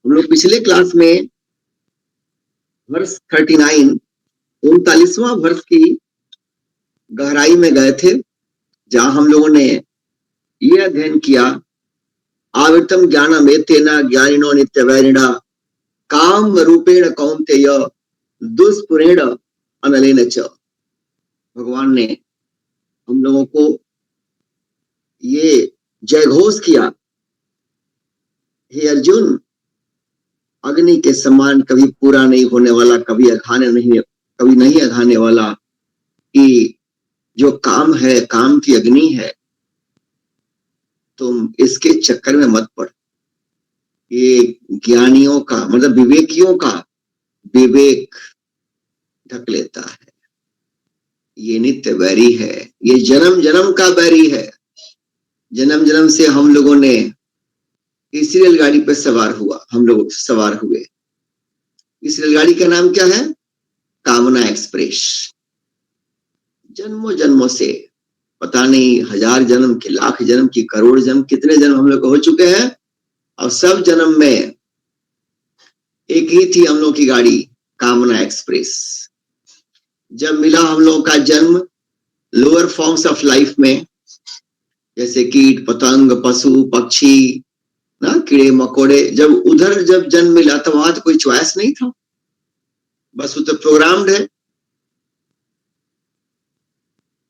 हम लोग पिछले क्लास में वर्ष 39 39वां वर्ष की गहराई में गए थे, जहां हम लोगों ने यह अध्ययन किया, आवृतम ज्ञानम एतेन ज्ञानिनो नित्यवैरिणा काम रूपेण कौन्तेय दुष्पुरेण अनलेन च। भगवान ने हम लोगों को ये जयघोष किया, हे अर्जुन, अग्नि के समान कभी पूरा नहीं होने वाला, कभी नहीं अघाने वाला, कि जो काम है, काम की अग्नि है, तुम इसके चक्कर में मत पड़। ये ज्ञानियों का मतलब विवेकियों का विवेक ढक लेता है। ये नित्य बैरी है, ये जन्म जन्म का बैरी है। जन्म जन्म से हम लोगों ने इस रेलगाड़ी पर हम लोग सवार हुए। इस रेलगाड़ी का नाम क्या है? कामना एक्सप्रेस। जन्मों जन्मों से, पता नहीं हजार जन्म की, लाख जन्म की, करोड़ जन्म, कितने जन्म हम लोग हो चुके हैं, और सब जन्म में एक ही थी हम लोग की गाड़ी, कामना एक्सप्रेस। जब मिला हम लोगों का जन्म लोअर फॉर्म्स ऑफ लाइफ में, जैसे कीट पतंग, पशु पक्षी ना, कीड़े मकोड़े, जब जन्म मिला तो वहां तो कोई चॉइस नहीं था, बस वो तो प्रोग्राम्ड है।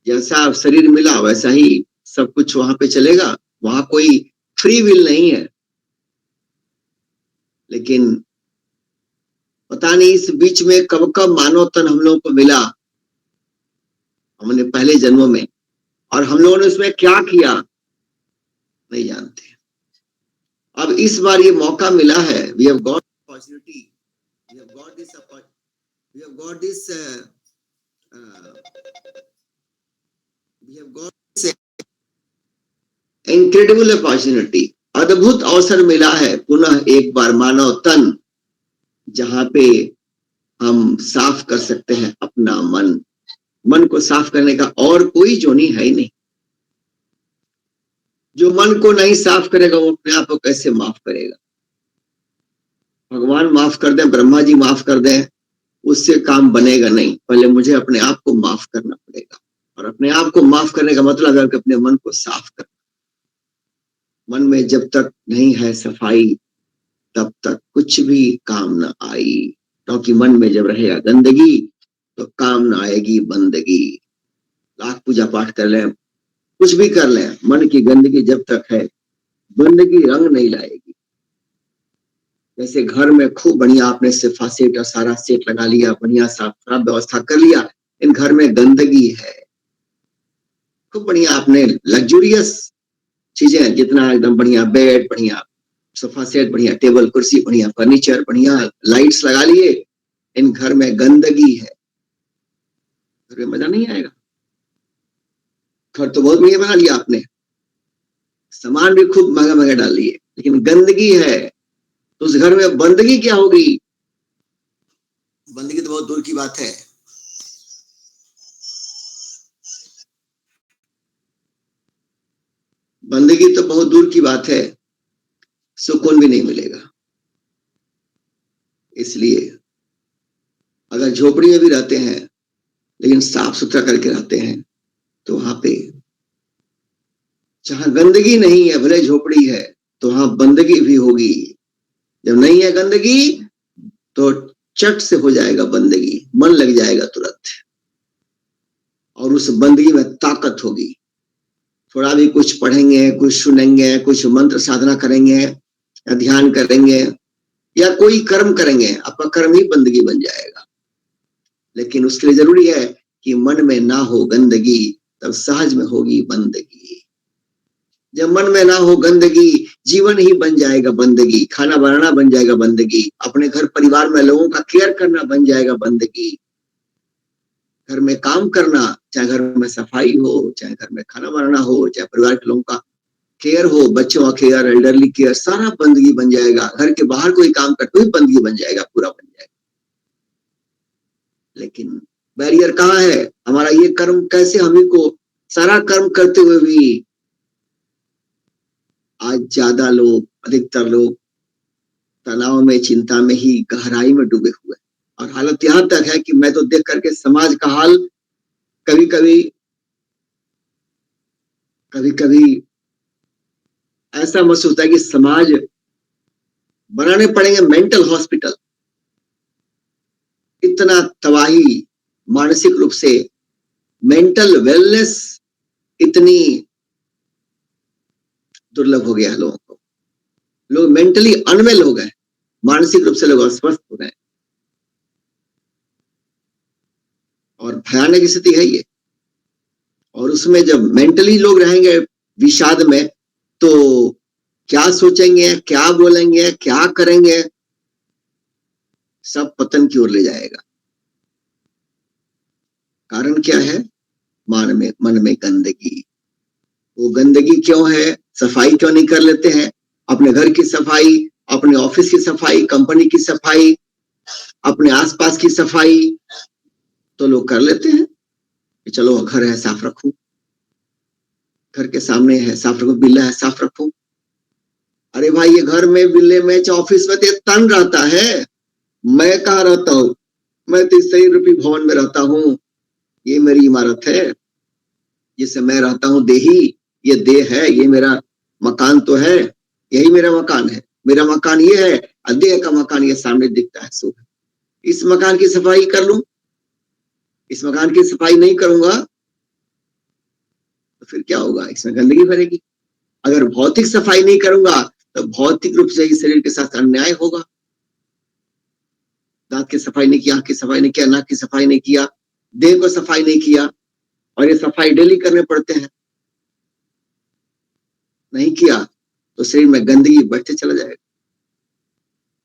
जैसा शरीर मिला वैसा ही सब कुछ वहां पे चलेगा, वहां कोई फ्री विल नहीं है। लेकिन पता नहीं इस बीच में कब कब मानव तन हम लोगों को मिला, हमने पहले जन्मों में, और हम लोगों ने उसमें क्या किया नहीं जानते। अब इस बार ये मौका मिला है, we have got opportunity, we have got this incredible opportunity, अद्भुत अवसर मिला है पुनः एक बार मानव तन, जहां पे हम साफ कर सकते हैं अपना मन को साफ करने का और कोई जोनी है ही नहीं। जो मन को नहीं साफ करेगा वो अपने आप को कैसे माफ करेगा? भगवान माफ कर दें, ब्रह्मा जी माफ कर दें, उससे काम बनेगा नहीं। पहले मुझे अपने आप को माफ करना पड़ेगा, और अपने आप को माफ करने का मतलब है कि अपने मन को साफ करना। मन में जब तक नहीं है सफाई, तब तक कुछ भी काम ना आई, क्योंकि मन में जब रहेगा गंदगी तो काम ना आएगी बंदगी। लाख पूजा पाठ कर लें, कुछ भी कर लें, मन की गंदगी जब तक है, बंदगी रंग नहीं लाएगी। जैसे घर में खूब बढ़िया आपने सोफा सेट और सारा सेट लगा लिया, बढ़िया साफ व्यवस्था कर लिया, इन घर में गंदगी है, खूब बढ़िया आपने लग्जूरियस चीजें, जितना एकदम बढ़िया बेड, बढ़िया सोफा सेट, बढ़िया टेबल कुर्सी, बढ़िया फर्नीचर, बढ़िया लाइट्स लगा लिए, इन घर में गंदगी है, घर में मजा नहीं आएगा। घर तो बहुत बढ़िया बना लिया आपने, सामान भी खूब महंगा महंगा डाल लिए, लेकिन गंदगी है, तो उस घर में बंदगी क्या होगी? बंदगी तो बहुत दूर की बात है। बंदगी तो बहुत दूर की बात है, सुकून भी नहीं मिलेगा। इसलिए अगर झोपड़ी में भी रहते हैं लेकिन साफ सुथरा करके रहते हैं, तो वहां पे जहां गंदगी नहीं है, भले झोपड़ी है, तो वहां बंदगी भी होगी। जब नहीं है गंदगी तो चट से हो जाएगा बंदगी, मन लग जाएगा तुरंत, और उस बंदगी में ताकत होगी। थोड़ा भी कुछ पढ़ेंगे, कुछ सुनेंगे, कुछ मंत्र साधना करेंगे या ध्यान करेंगे या कोई कर्म करेंगे, आपका कर्म ही बंदगी बन जाएगा। लेकिन उसके लिए जरूरी है कि मन में ना हो गंदगी, तब सहज में होगी बंदगी। जब मन में ना हो गंदगी, जीवन ही बन जाएगा बंदगी, खाना बनाना बन जाएगा बंदगी, अपने घर परिवार में लोगों का केयर करना बन जाएगा बंदगी, घर में काम करना, चाहे घर में सफाई हो, चाहे घर में खाना बनाना हो, चाहे परिवार के लोगों का केयर हो, बच्चों का केयर, एल्डरली केयर, सारा बंदगी बन जाएगा। घर के बाहर कोई काम करते हुए बंदगी बन जाएगा, पूरा बन जाएगा। लेकिन बैरियर कहाँ है? हमारा ये कर्म कैसे, हमें को सारा कर्म करते हुए भी आज ज्यादा लोग, अधिकतर लोग तनाव में, चिंता में ही गहराई में डूबे हुए। और हालत यहां तक है कि मैं तो देख करके समाज का हाल कभी कभी ऐसा महसूस होता है कि समाज बनाने पड़ेंगे मेंटल हॉस्पिटल। इतना तबाही मानसिक रूप से, मेंटल वेलनेस इतनी दुर्लभ हो गया है लोगों को। लोग मेंटली अनवेल हो गए, मानसिक रूप से लोग अस्वस्थ हो गए, और भयानक स्थिति है ये। और उसमें जब मेंटली लोग रहेंगे विषाद में, तो क्या सोचेंगे, क्या बोलेंगे, क्या करेंगे, सब पतन की ओर ले जाएगा। कारण क्या है? मन में गंदगी। वो गंदगी क्यों है? सफाई क्यों नहीं कर लेते हैं? अपने घर की सफाई, अपने ऑफिस की सफाई, कंपनी की सफाई, अपने आसपास की सफाई तो लोग कर लेते हैं कि चलो घर है साफ रखूं, घर के सामने है साफ रखूं, बिल्ला है साफ रखूं। अरे भाई, ये घर में, बिल्ले में, ऑफिस में तो तन रहता है। मैं कहाँ रहता हूँ? मैं तो इस 100 रूपी भवन में रहता हूँ। ये मेरी इमारत है जिससे मैं रहता हूँ, देही। ये देह है, ये मेरा मकान तो है, यही मेरा मकान है। मेरा मकान ये है, देह का मकान ये सामने दिखता है। सो इस मकान की सफाई कर लूं, इस मकान की सफाई नहीं करूंगा तो फिर क्या होगा? इसमें गंदगी भरेगी। अगर भौतिक सफाई नहीं करूंगा तो भौतिक रूप से इस शरीर के साथ अन्याय होगा। दांत की सफाई नहीं किया, आंख की सफाई नहीं किया, नाक की सफाई नहीं किया, देह को सफाई नहीं किया, और ये सफाई डेली करने पड़ते हैं। नहीं किया तो शरीर में गंदगी बढ़ते चला जाएगा।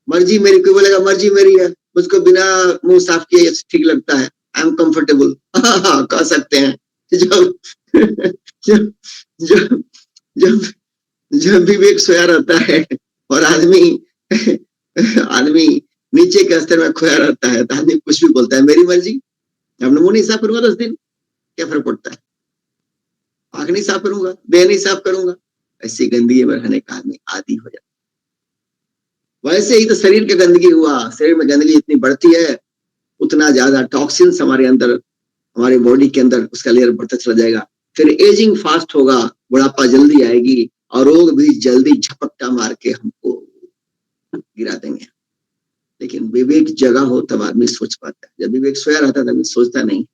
मर्जी मेरी, कोई बोलेगा मर्जी मेरी है, मुझको बिना मुंह साफ किए ठीक लगता है, आई एम कंफर्टेबल। कह सकते हैं। जब जब जब जब जब विवेक सोया रहता है और आदमी आदमी नीचे के स्तर में खोया रहता है, तो आदमी कुछ भी बोलता है, मेरी मर्जी। अपने मुंह नहीं साफ करूंगा 10 दिन, क्या फर्क पड़ता है? आंख नहीं साफ करूंगा, देह नहीं साफ करूंगा, ऐसी गंदगी में रहने का आदमी आदी हो जाता है। वैसे ही तो शरीर की गंदगी हुआ। शरीर में गंदगी इतनी बढ़ती है, उतना ज्यादा टॉक्सिन्स हमारे अंदर, हमारे बॉडी के अंदर उसका लेयर बढ़ता चला जाएगा। फिर एजिंग फास्ट होगा, बुढ़ापा जल्दी आएगी, और रोग भी जल्दी झपट्टा मार के हमको गिरा देंगे। लेकिन विवेक जगा हो तब आदमी सोच पाता है। जब विवेक सोया रहता है तब आदमी सोचता नहीं,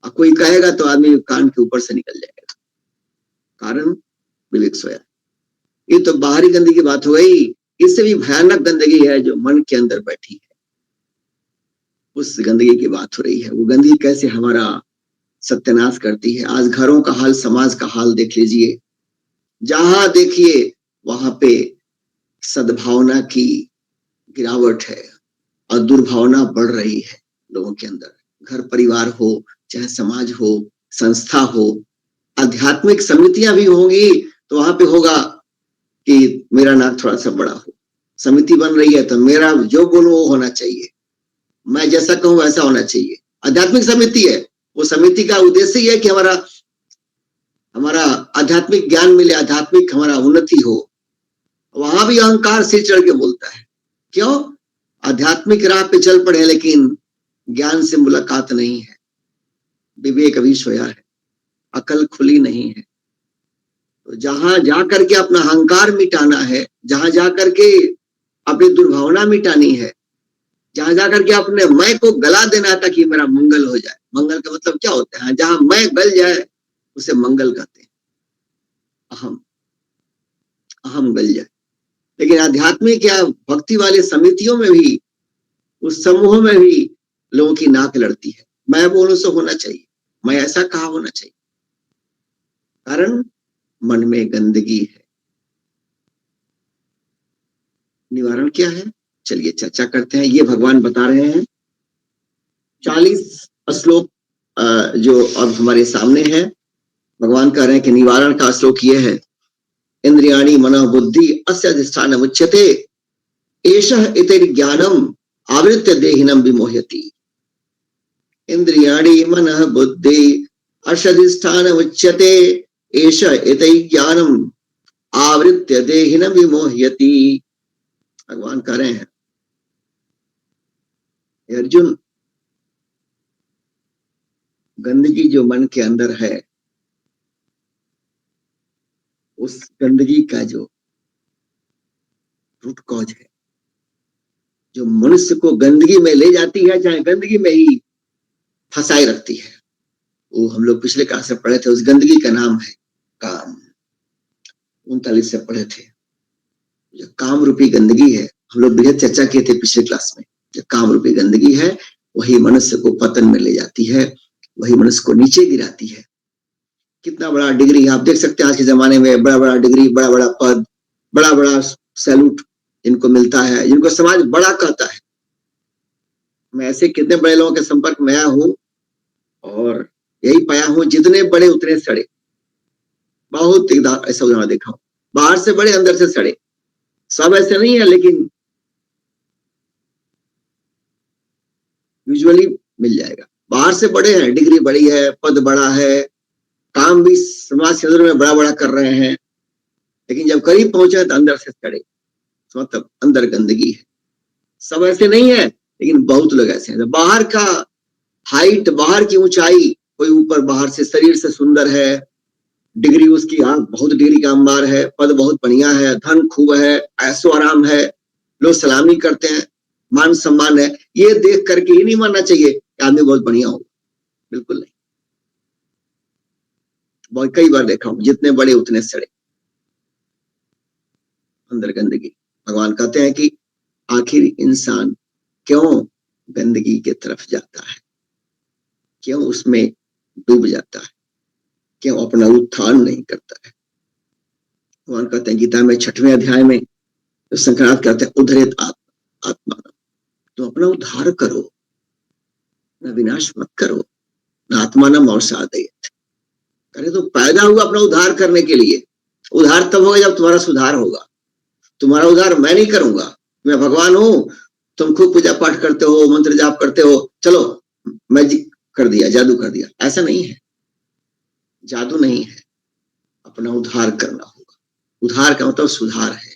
और कोई कहेगा तो आदमी कान के ऊपर से निकल जाएगा। कारण विवेक सोया। ये तो बाहरी गंदगी की बात हो गई। इससे भी भयानक गंदगी है जो मन के अंदर बैठी है, उस गंदगी की बात हो रही है। वो गंदगी कैसे हमारा सत्यानाश करती है। आज घरों का हाल, समाज का हाल देख लीजिए। जहां देखिए वहां पे सद्भावना की गिरावट है और दुर्भावना बढ़ रही है लोगों के अंदर। घर परिवार हो, चाहे समाज हो, संस्था हो, आध्यात्मिक समितियां भी होंगी तो वहां पे होगा कि मेरा नाक थोड़ा सा बड़ा हो। समिति बन रही है तो मेरा जो बोलूं वो होना चाहिए, मैं जैसा कहूं वैसा होना चाहिए। आध्यात्मिक समिति है, वो समिति का उद्देश्य ही है कि हमारा आध्यात्मिक ज्ञान मिले, आध्यात्मिक हमारा उन्नति हो। वहां भी अहंकार सिर चढ़ के बोलता है। क्यों? आध्यात्मिक राह पे चल पड़े लेकिन ज्ञान से मुलाकात नहीं है, विवेक अभी सोया है, अकल खुली नहीं है। तो जहां जा करके अपना अहंकार मिटाना है, जहां जा करके अपनी दुर्भावना मिटानी है, जहां जाकर के अपने मैं को गला देना है ताकि मेरा मंगल हो जाए। मंगल का मतलब क्या होता है? जहां मैं गल जाए उसे मंगल कहते हैं। अहम गल जाए। लेकिन आध्यात्मिक या भक्ति वाले समितियों में भी, उस समूह में भी लोगों की नाक लड़ती है। मैं बोलूं से होना चाहिए, मैं ऐसा कहा होना चाहिए। कारण मन में गंदगी है। निवारण क्या है? चलिए चर्चा करते हैं। ये भगवान बता रहे हैं 40 श्लोक जो अब हमारे सामने है। भगवान कह रहे हैं कि निवारण का श्लोक ये है, इंद्रियाणि मनः बुद्धि अस्य अधिष्ठानम् उच्यते एषः इति ज्ञानम् आवृत्य देहिनम् विमोह्यति। इंद्रियाणि मनः बुद्धि अस्य अधिष्ठानम् उच्यते एषः इति ज्ञानम् आवृत्य देहिनम् विमोह्यति। भगवान कह रहे हैं, अर्जुन, गंदगी जो मन के अंदर है, उस गंदगी का जो रूट कॉज है, जो मनुष्य को गंदगी में ले जाती है, चाहे गंदगी में ही फंसाए रखती है, वो हम लोग पिछले क्लास से पढ़े थे। उस गंदगी का नाम है काम। 39 से पढ़े थे। जो काम रूपी गंदगी है, हम लोग बेहद चर्चा किए थे पिछले क्लास में। जो काम रूपी गंदगी है, वही मनुष्य को पतन में ले जाती है, वही मनुष्य को नीचे गिराती है। कितना बड़ा डिग्री आप देख सकते हैं आज के जमाने में, बड़ा बड़ा डिग्री, बड़ा बड़ा पद, बड़ा बड़ा सैल्यूट जिनको मिलता है, जिनको समाज बड़ा कहता है। मैं ऐसे कितने बड़े लोगों के संपर्क में आया हूं और यही पाया हूं, जितने बड़े उतने सड़े। बहुत ऐसा उदाहरण देखा हूं, बाहर से बड़े अंदर से सड़े। सब ऐसे नहीं है, लेकिन यूजुअली मिल जाएगा। बाहर से बड़े हैं, डिग्री बड़ी है, पद बड़ा है, काम भी समाज के अंदर में बड़ा बड़ा कर रहे हैं, लेकिन जब करीब पहुंचे तो अंदर से सड़े, मतलब अंदर गंदगी है। सब ऐसे नहीं है, लेकिन बहुत लोग ऐसे हैं। बाहर का हाइट, बाहर की ऊंचाई, कोई ऊपर बाहर से शरीर से सुंदर है, डिग्री उसकी बहुत डिग्री का अंबार है, पद बहुत बढ़िया है, धन खूब है, ऐशो आराम है, लोग सलामी करते हैं, मान सम्मान है। ये देख करके ही नहीं मानना चाहिए कि आदमी बहुत बढ़िया होगा, बिल्कुल नहीं। बहुत कई बार देखा हूं, जितने बड़े उतने सड़े, अंदर गंदगी। भगवान कहते हैं कि आखिर इंसान क्यों गंदगी की तरफ जाता है, क्यों उसमें डूब जाता है, क्यों अपना उत्थान नहीं करता है। भगवान कहते हैं गीता में 6वें अध्याय में, तो शंकराचार्य कहते हैं, उद्धरेत आत्मा, तो अपना उद्धार करो, न विनाश मत करो, न आत्मानम अवसादयेत। अरे तो पैदा हुआ अपना उद्धार करने के लिए। उद्धार तब होगा जब तुम्हारा सुधार होगा। तुम्हारा उद्धार मैं नहीं करूंगा, मैं भगवान हूं, तुम खूब पूजा पाठ करते हो, मंत्र जाप करते हो, चलो मैजिक कर दिया, जादू कर दिया, ऐसा नहीं है। जादू नहीं है, अपना उद्धार करना होगा। उद्धार का मतलब सुधार है।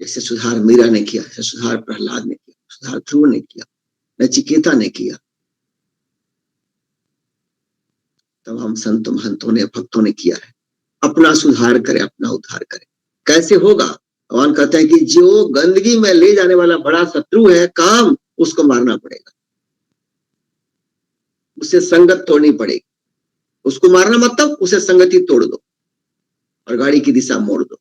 जैसे सुधार मीरा ने किया, जैसे सुधार प्रहलाद ने किया, सुधार ध्रुव ने किया, नचिकेता ने किया, तमाम संत महंतों ने, भक्तों ने किया है। अपना सुधार करे, अपना उद्धार करे। कैसे होगा? भगवान कहते हैं कि जो गंदगी में ले जाने वाला बड़ा शत्रु है काम, उसको मारना पड़ेगा, उससे संगत तोड़नी पड़ेगी। उसको मारना मतलब उसे संगति तोड़ दो और गाड़ी की दिशा मोड़ दो।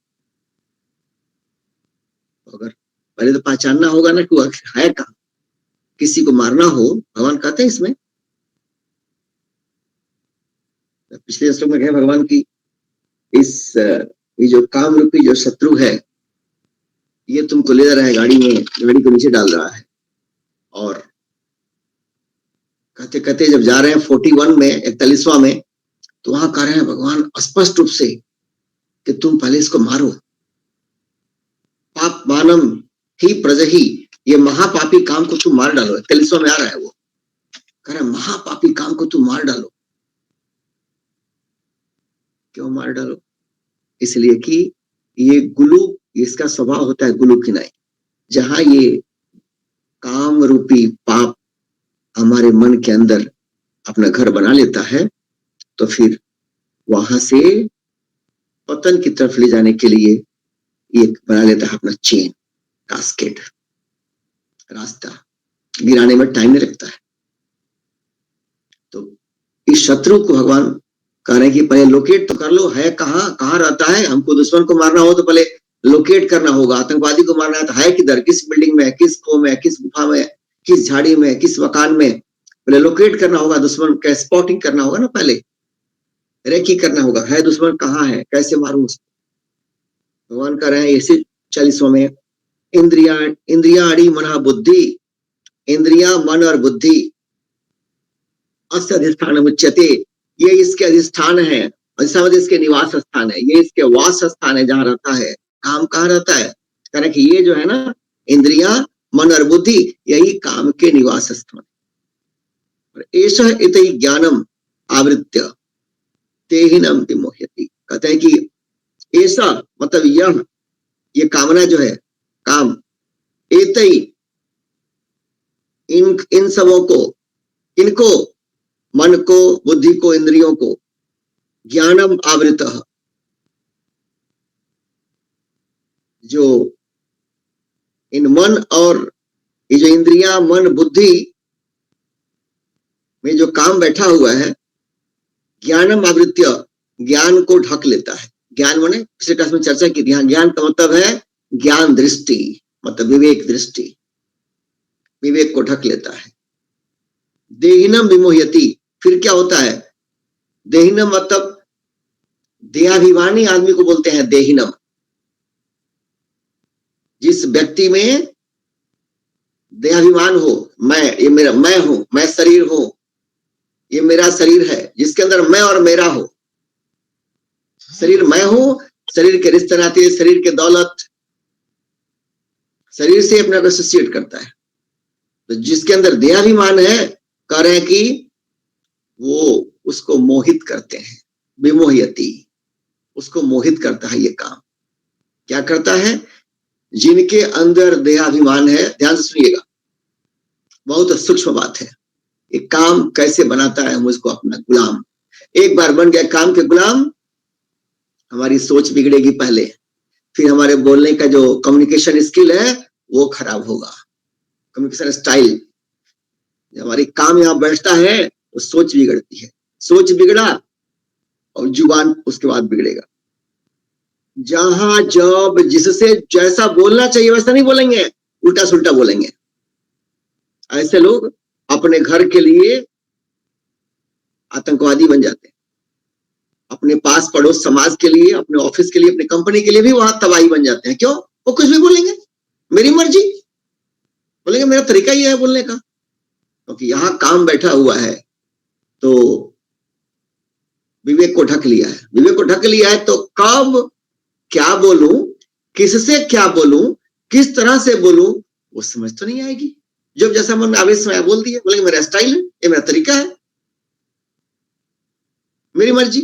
अगर पहले तो पहचानना होगा ना कि वो है कहां। किसी को मारना हो, भगवान कहते हैं इसमें, पिछले श्लोक में कहे भगवान की, इस ये जो काम रूपी जो शत्रु है, ये तुमको ले जा रहा है गाड़ी में, गाड़ी को नीचे डाल रहा है। और कहते कहते जब जा रहे हैं 41 में, 41वां में, तो वहां कह रहे हैं भगवान स्पष्ट रूप से कि तुम पहले इसको मारो। पाप मानम ही प्रजही, ये महापापी काम को तुम मार डालो। 41वां में आ रहा है वो, कह रहे महापापी काम को तुम मार डालो। क्यों मार डालो? इसलिए कि ये गुलू, इसका स्वभाव होता है गुलू किनाई। जहां ये काम रूपी पाप हमारे मन के अंदर अपना घर बना लेता है, तो फिर वहां से पतन की तरफ ले जाने के लिए ये बना लेता है अपना चेन, कास्केड, रास्ता। गिराने में टाइम नहीं लगता है। तो इस शत्रु को भगवान कह रहे हैं कि पहले लोकेट तो कर लो, है कहाँ, कहाँ रहता है। हमको दुश्मन को मारना हो तो पहले लोकेट करना होगा। आतंकवादी को मारना है तो है किधर, किस बिल्डिंग में, किस खो में, किस गुफा में, किस झाड़ी में, किस मकान में, पहले लोकेट करना होगा। दुश्मन का स्पॉटिंग करना होगा ना, पहले रेकी करना होगा, है दुश्मन कहाँ है, कैसे मारूं उसको। भगवान कह रहे हैं इसी 40वां में, इंद्रिया अड़ी मना बुद्धि, इंद्रिया मन और बुद्धि अस्य अधिष्ठान उच्यते, ये इसके अधिष्ठान है, इसके निवास स्थान है, ये इसके वास स्थान है, जहां रहता है। काम कहाँ रहता है? कारण कि ये जो है ना, इंद्रिया मन और बुद्धि, यही काम के निवास स्थान। एष इति ज्ञानम आवृत्य तेहिनम विमोह्यति। कहते हैं कि ऐसा मतलब यह, ये कामना जो है, काम, एतई, इन सबों को, इनको, मन को, बुद्धि को, इंद्रियों को, ज्ञानम आवृतः, जो इन मन और ये जो इंद्रियां, मन, बुद्धि में जो काम बैठा हुआ है, ज्ञानम आवृत्य, ज्ञान को ढक लेता है। ज्ञान माने पिछले क्लास में चर्चा की थी, यहाँ ज्ञान का मतलब है ज्ञान दृष्टि, मतलब विवेक दृष्टि, विवेक को ढक लेता है। देहिनम विमोहयति, फिर क्या होता है? देहिनम मतलब देहाभिमानी आदमी को बोलते हैं देहिनम। जिस व्यक्ति में देहाभिमान हो, मैं, ये मेरा, मैं हूं, मैं शरीर हूं, ये मेरा शरीर है, जिसके अंदर मैं और मेरा हो, शरीर मैं हूं, शरीर के रिश्ते नाते, शरीर के दौलत, शरीर से अपने को एसोसिएट करता है। तो जिसके अंदर देहाभिमान है, कह रहे हैं कि वो उसको मोहित करते हैं, विमोहयति, उसको मोहित करता है ये काम। क्या करता है? जिनके अंदर देहाभिमान है, ध्यान से सुनिएगा, बहुत सूक्ष्म बात है। ये काम कैसे बनाता है मुझको अपना गुलाम। एक बार बन गया काम के गुलाम, हमारी सोच बिगड़ेगी पहले, फिर हमारे बोलने का जो कम्युनिकेशन स्किल है वो खराब होगा, कम्युनिकेशन स्टाइल। जब हमारी काम यहाँ बैठता है तो सोच बिगड़ती है, सोच बिगड़ा और जुबान उसके बाद बिगड़ेगा। जहां जब जिससे जैसा बोलना चाहिए वैसा नहीं बोलेंगे, उल्टा सुल्टा बोलेंगे। ऐसे लोग अपने घर के लिए आतंकवादी बन जाते हैं, अपने पास पड़ोस समाज के लिए, अपने ऑफिस के लिए, अपने कंपनी के लिए भी वहां तबाही बन जाते हैं। क्यों? वो कुछ भी बोलेंगे, मेरी मर्जी बोलेंगे, मेरा तरीका ही है बोलने का। क्योंकि यहाँ काम बैठा हुआ है तो विवेक को ढक लिया है, विवेक को ढक लिया है तो कब क्या बोलूं, किससे क्या बोलूं, किस तरह से बोलूं, वो समझ तो नहीं आएगी। जब जैसा मन में आवेश में बोल दिया, बोलेंगे मेरा स्टाइल है, ये मेरा तरीका है, मेरी मर्जी।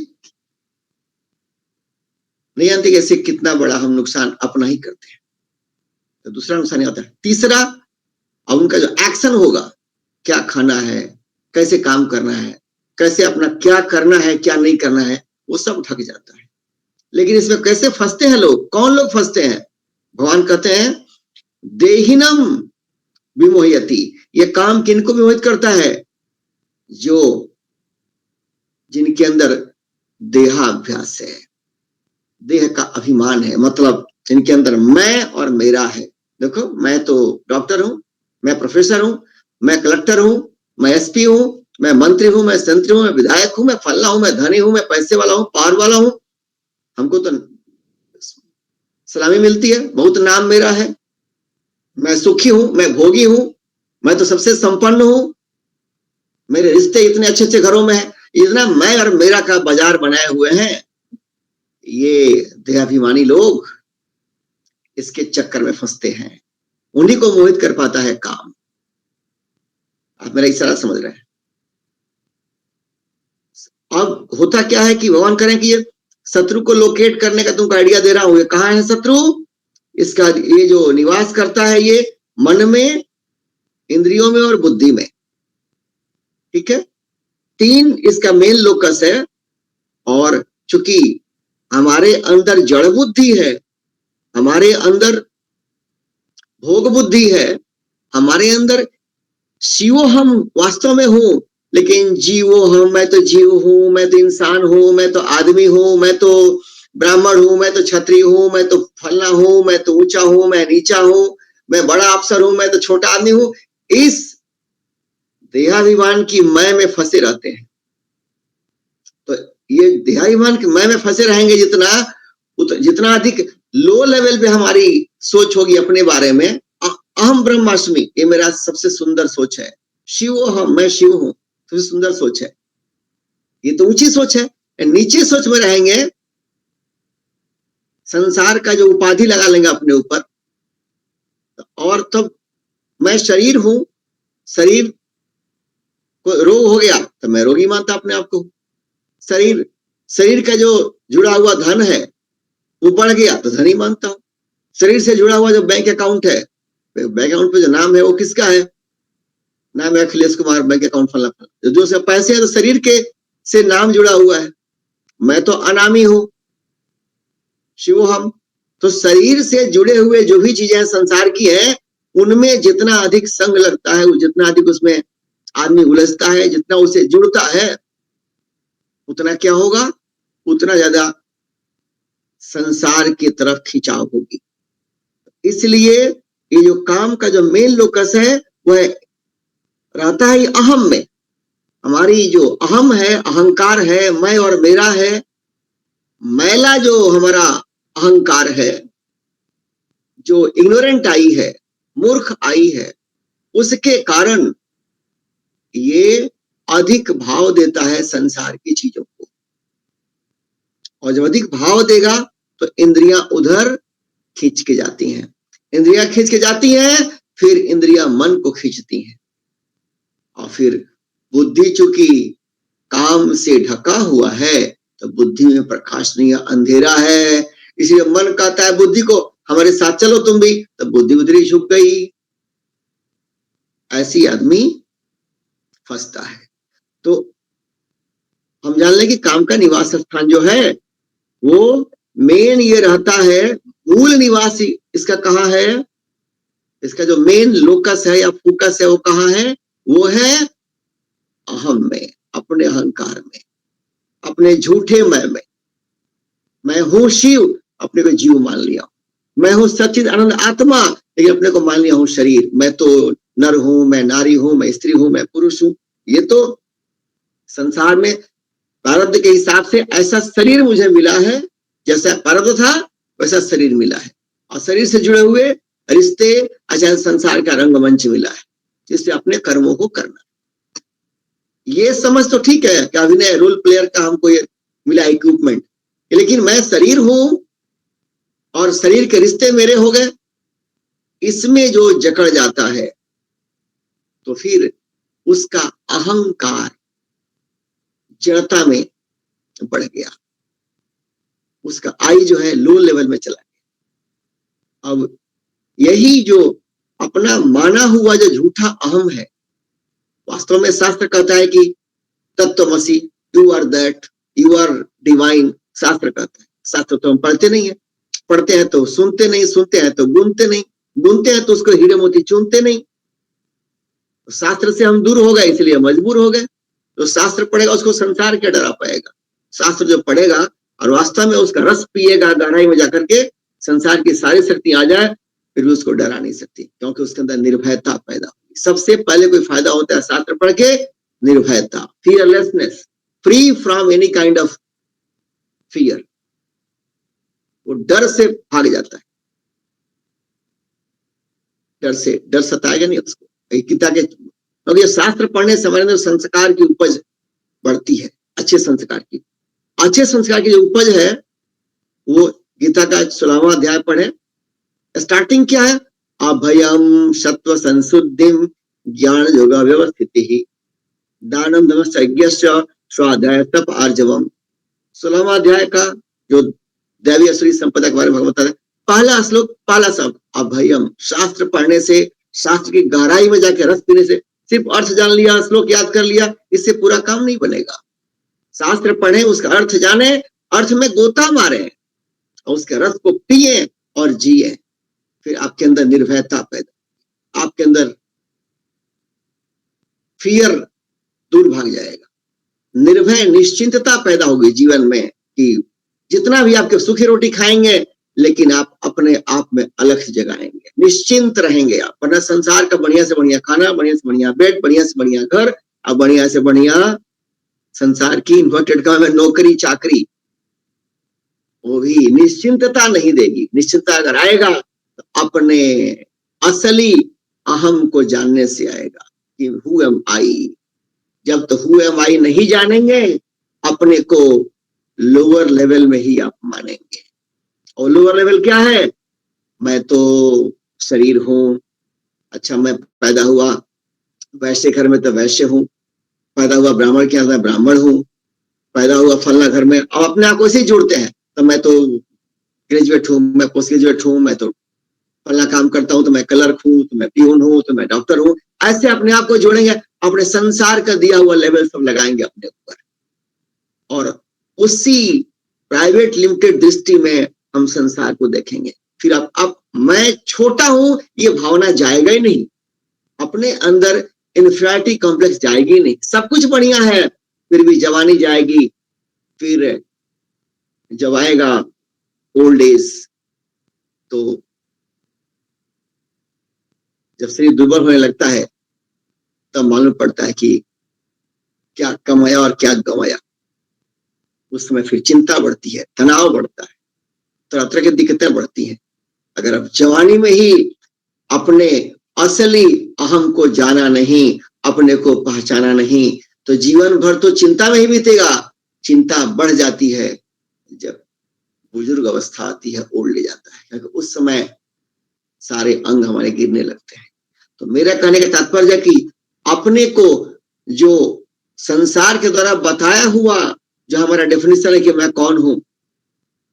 नहीं जानते कि ऐसे कितना बड़ा हम नुकसान अपना ही करते हैं। तो दूसरा नुकसान ये होता है। तीसरा, अब उनका जो एक्शन होगा, क्या खाना है, कैसे काम करना है, कैसे अपना क्या करना है, क्या नहीं करना है, वो सब ढक जाता है। लेकिन इसमें कैसे फंसते हैं लोग? कौन लोग फंसते हैं? भगवान कहते हैं देहिनम विमोहयति, ये काम किनको विमोहित करता है? जो जिनके अंदर देहाभ्यास है, देह का अभिमान है, मतलब जिनके अंदर मैं और मेरा है। देखो, मैं तो डॉक्टर हूं, मैं प्रोफेसर हूं, मैं कलेक्टर हूं, मैं एसपी हूं, मैं मंत्री हूं, मैं संतरी हूं, मैं विधायक हूं, मैं फल्ला हूं, मैं धनी हूं, मैं पैसे वाला हूं, पावर वाला हूं, हमको तो सलामी मिलती है, बहुत नाम मेरा है, मैं सुखी हूं, मैं भोगी हूं, मैं तो सबसे संपन्न हूं, मेरे रिश्ते इतने अच्छे अच्छे घरों में है। इतना मैं और मेरा का बाजार बनाए हुए हैं ये देहाभिमानी लोग, इसके चक्कर में फंसते हैं। उन्हीं को मोहित कर पाता है काम। आप मेरा इशारा समझ रहे हैं? अब होता क्या है कि भगवान करें कि ये शत्रु को लोकेट करने का तुमको आइडिया दे रहा हूं। ये कहाँ है शत्रु? इसका ये जो निवास करता है ये मन में, इंद्रियों में और बुद्धि में। ठीक है, तीन इसका मेन लोकस है। और चूंकि हमारे अंदर जड़ बुद्धि है, हमारे अंदर भोग बुद्धि है, हमारे अंदर शिवो हम वास्तव में हूं, लेकिन जीवो हम, मैं तो जीव हूं, मैं तो इंसान हूं, मैं तो आदमी हूं, मैं तो ब्राह्मण हूं, मैं तो क्षत्रिय हूं, मैं तो फलना हूं, मैं तो ऊंचा हूं, मैं नीचा हूं, मैं बड़ा अफसर हूं, मैं तो छोटा आदमी हूं। इस देहाभिमान की मैं में फंसे रहते हैं। तो ये देहाभिमान की मैं में फंसे रहेंगे जितना अधिक लो लेवल पे हमारी सोच होगी अपने बारे में, अहम ब्रह्मास्मि, ये मेरा सबसे सुंदर सोच है, शिव हम, मैं शिव हूं, सबसे सुंदर सोच है, ये तो ऊंची सोच है। नीचे सोच में रहेंगे, संसार का जो उपाधि लगा लेंगे अपने ऊपर, और तब मैं शरीर हूं, शरीर को रोग हो गया तो मैं रोगी मानता अपने आप को, शरीर का जो जुड़ा हुआ धन है वो बढ़ गया तो धनी मानता हूं, शरीर से जुड़ा हुआ जो बैंक अकाउंट है, बैंक अकाउंट पे जो नाम है वो किसका है? नाम है अखिलेश कुमार, बैंक अकाउंट फला फला। जो से पैसे है तो शरीर के से नाम जुड़ा हुआ है। मैं तो अनामी हूं, शिवोहम। तो शरीर से जुड़े हुए जो भी चीजें संसार की है, उनमें जितना अधिक संग लगता है, जितना अधिक उसमें आदमी उलझता है, जितना उसे जुड़ता है, उतना क्या होगा? उतना ज्यादा संसार की तरफ खिंचाव होगी। इसलिए ये जो काम का जो मेन लोकस है वह रहता है अहम में। हमारी जो अहम है, अहंकार है, मैं और मेरा है, मैला जो हमारा अहंकार है, जो इग्नोरेंट आई है, मूर्ख आई है, उसके कारण ये अधिक भाव देता है संसार की चीजों को। और जब अधिक भाव देगा तो इंद्रियां उधर खींच के जाती हैं। इंद्रियां खींच के जाती हैं, फिर इंद्रियां मन को खींचती हैं। और फिर बुद्धि चूंकि काम से ढका हुआ है, तो बुद्धि में प्रकाश नहीं है, अंधेरा है। इसलिए मन कहता है बुद्धि को, हमारे साथ चलो तुम भी, तो बुद्धि उधर ही झुक गई। ऐसी आदमी फंसता है। तो हम जान लें कि काम का निवास स्थान जो है वो मेन ये रहता है, मूल निवासी इसका कहाँ है? इसका जो मेन लोकस है या फोकस है वो कहाँ है? वो है अहम में, अपने अहंकार में, अपने झूठे मैं हूं शिव, अपने को जीव मान लिया। मैं हूं सच्चिद आनंद आत्मा, लेकिन अपने को मान लिया हूं शरीर। मैं तो नर हूं, मैं नारी हूं, मैं स्त्री हूं, मैं पुरुष हूं। ये तो संसार में प्रारब्ध के हिसाब से ऐसा शरीर मुझे मिला है, जैसा प्रारब्ध था वैसा शरीर मिला है। और शरीर से जुड़े हुए रिश्ते, अच्छा संसार का रंगमंच मिला है, जिससे अपने कर्मों को करना। ये समझ तो ठीक है कि अभिनय रोल प्लेयर का हमको ये मिला इक्विपमेंट, लेकिन मैं शरीर हूं और शरीर के रिश्ते मेरे हो गए, इसमें जो जकड़ जाता है तो फिर उसका अहंकार जड़ता में बढ़ गया, उसका आई जो है लो लेवल में चला गया। अब यही जो अपना माना हुआ जो झूठा अहम है, वास्तव में शास्त्र कहता है कि तत्वमसि, you are that, you are divine. शास्त्र कहता है। शास्त्र तो हम पढ़ते नहीं है, पढ़ते हैं तो सुनते नहीं, सुनते हैं तो गुनते नहीं, गुनते हैं तो उसको हीरे मोती चुनते नहीं। शास्त्र से हम दूर हो गए, इसलिए मजबूर हो गए। तो शास्त्र पढ़ेगा उसको संसार क्या डरा पाएगा? शास्त्र जो पढ़ेगा और वास्तव में उसका रस पिएगा गहराई में जाकर के, संसार की सारी शक्ति आ जाए, फिर भी उसको डरा नहीं सकती, क्योंकि उसके अंदर निर्भयता पैदा होगी। सबसे पहले कोई फायदा होता है शास्त्र पढ़ के? निर्भयता, fearlessness, free from any kind of fear. वो डर से भाग जाता है। डर सताएगा नहीं उसको। किताब के, क्योंकि ये शास्त्र पढ़ने से हमारे अंदर संस्कार की उपज बढ़ती है, अच्छे संस्कार की। अच्छे संस्कार की जो उपज है वो गीता का 16वां अध्याय पढ़े। स्टार्टिंग क्या है? अभयम सत्व संशुद्धिम ज्ञान योग व्यवस्थिति दानम दमश्च यज्ञश्च स्वाध्याय तप आर्जवम। 16वां अध्याय का जो दैवी असुरी संपदा के बारे में भगवत बताते, पहला श्लोक, पहला शब्द अभयम। शास्त्र पढ़ने से, शास्त्र की गहराई में जाके रस पीने से, सिर्फ अर्थ जान लिया, श्लोक याद कर लिया, इससे पूरा काम नहीं बनेगा। शास्त्र पढ़े, उसका अर्थ जाने, अर्थ में गोता मारे और उसके रस को पिए और जिए, फिर आपके अंदर निर्भयता पैदा, आपके अंदर फियर दूर भाग जाएगा, निर्भय निश्चिंतता पैदा होगी जीवन में कि जितना भी आपके सुखी रोटी खाएंगे, लेकिन आप अपने आप में अलख जगाएंगे, निश्चिंत रहेंगे आप। वरना संसार का बढ़िया से बढ़िया खाना, बढ़िया से बढ़िया बेड, बढ़िया से बढ़िया घर और बढ़िया से बढ़िया संसार की इन्वर्टेड का में नौकरी चाकरी, वो भी निश्चिंतता नहीं देगी। निश्चिंतता अगर आएगा तो अपने असली अहम को जानने से आएगा कि हु एम आई। जब तो हु एम आई नहीं जानेंगे, अपने को लोअर लेवल में ही आप मानेंगे। और लोअर लेवल क्या है? मैं तो शरीर हूं, अच्छा मैं पैदा हुआ वैश्य घर में तो वैश्य हूं, पैदा हुआ ब्राह्मण के यहाँ मैं ब्राह्मण हूं, पैदा हुआ फलना घर में। अब अपने आप को इसे जोड़ते हैं, तो मैं तो ग्रेजुएट हूं, मैं पोस्ट ग्रेजुएट हूं, मैं तो फला काम करता हूं तो मैं क्लर्क हूं, तो मैं पियून हूं, तो मैं डॉक्टर हूं। ऐसे अपने आप को जोड़ेंगे, अपने संसार का दिया हुआ लेवल सब लगाएंगे अपने ऊपर, और उसी प्राइवेट लिमिटेड दृष्टि में हम संसार को देखेंगे। फिर अब मैं छोटा हूं ये भावना जाएगा ही नहीं, अपने अंदर इन्फीरियरिटी कॉम्प्लेक्स जाएगी नहीं। सब कुछ बढ़िया है, फिर भी जवानी जाएगी, फिर जब आएगा ओल्ड एज तो जब शरीर दुर्बल होने लगता है तब मालूम पड़ता है कि क्या कमाया और क्या गंवाया। उस समय फिर चिंता बढ़ती है, तनाव बढ़ता है, तरह तरह की दिक्कतें बढ़ती हैं। अगर अब जवानी में ही अपने असली अहम को जाना नहीं, अपने को पहचाना नहीं, तो जीवन भर तो चिंता में ही बीतेगा। चिंता बढ़ जाती है जब बुजुर्ग अवस्था आती है, ओल्ड एज आता है, क्योंकि उस समय सारे अंग हमारे गिरने लगते हैं। तो मेरा कहने का तात्पर्य कि अपने को जो संसार के द्वारा बताया हुआ जो हमारा डेफिनेशन है कि मैं कौन हूं,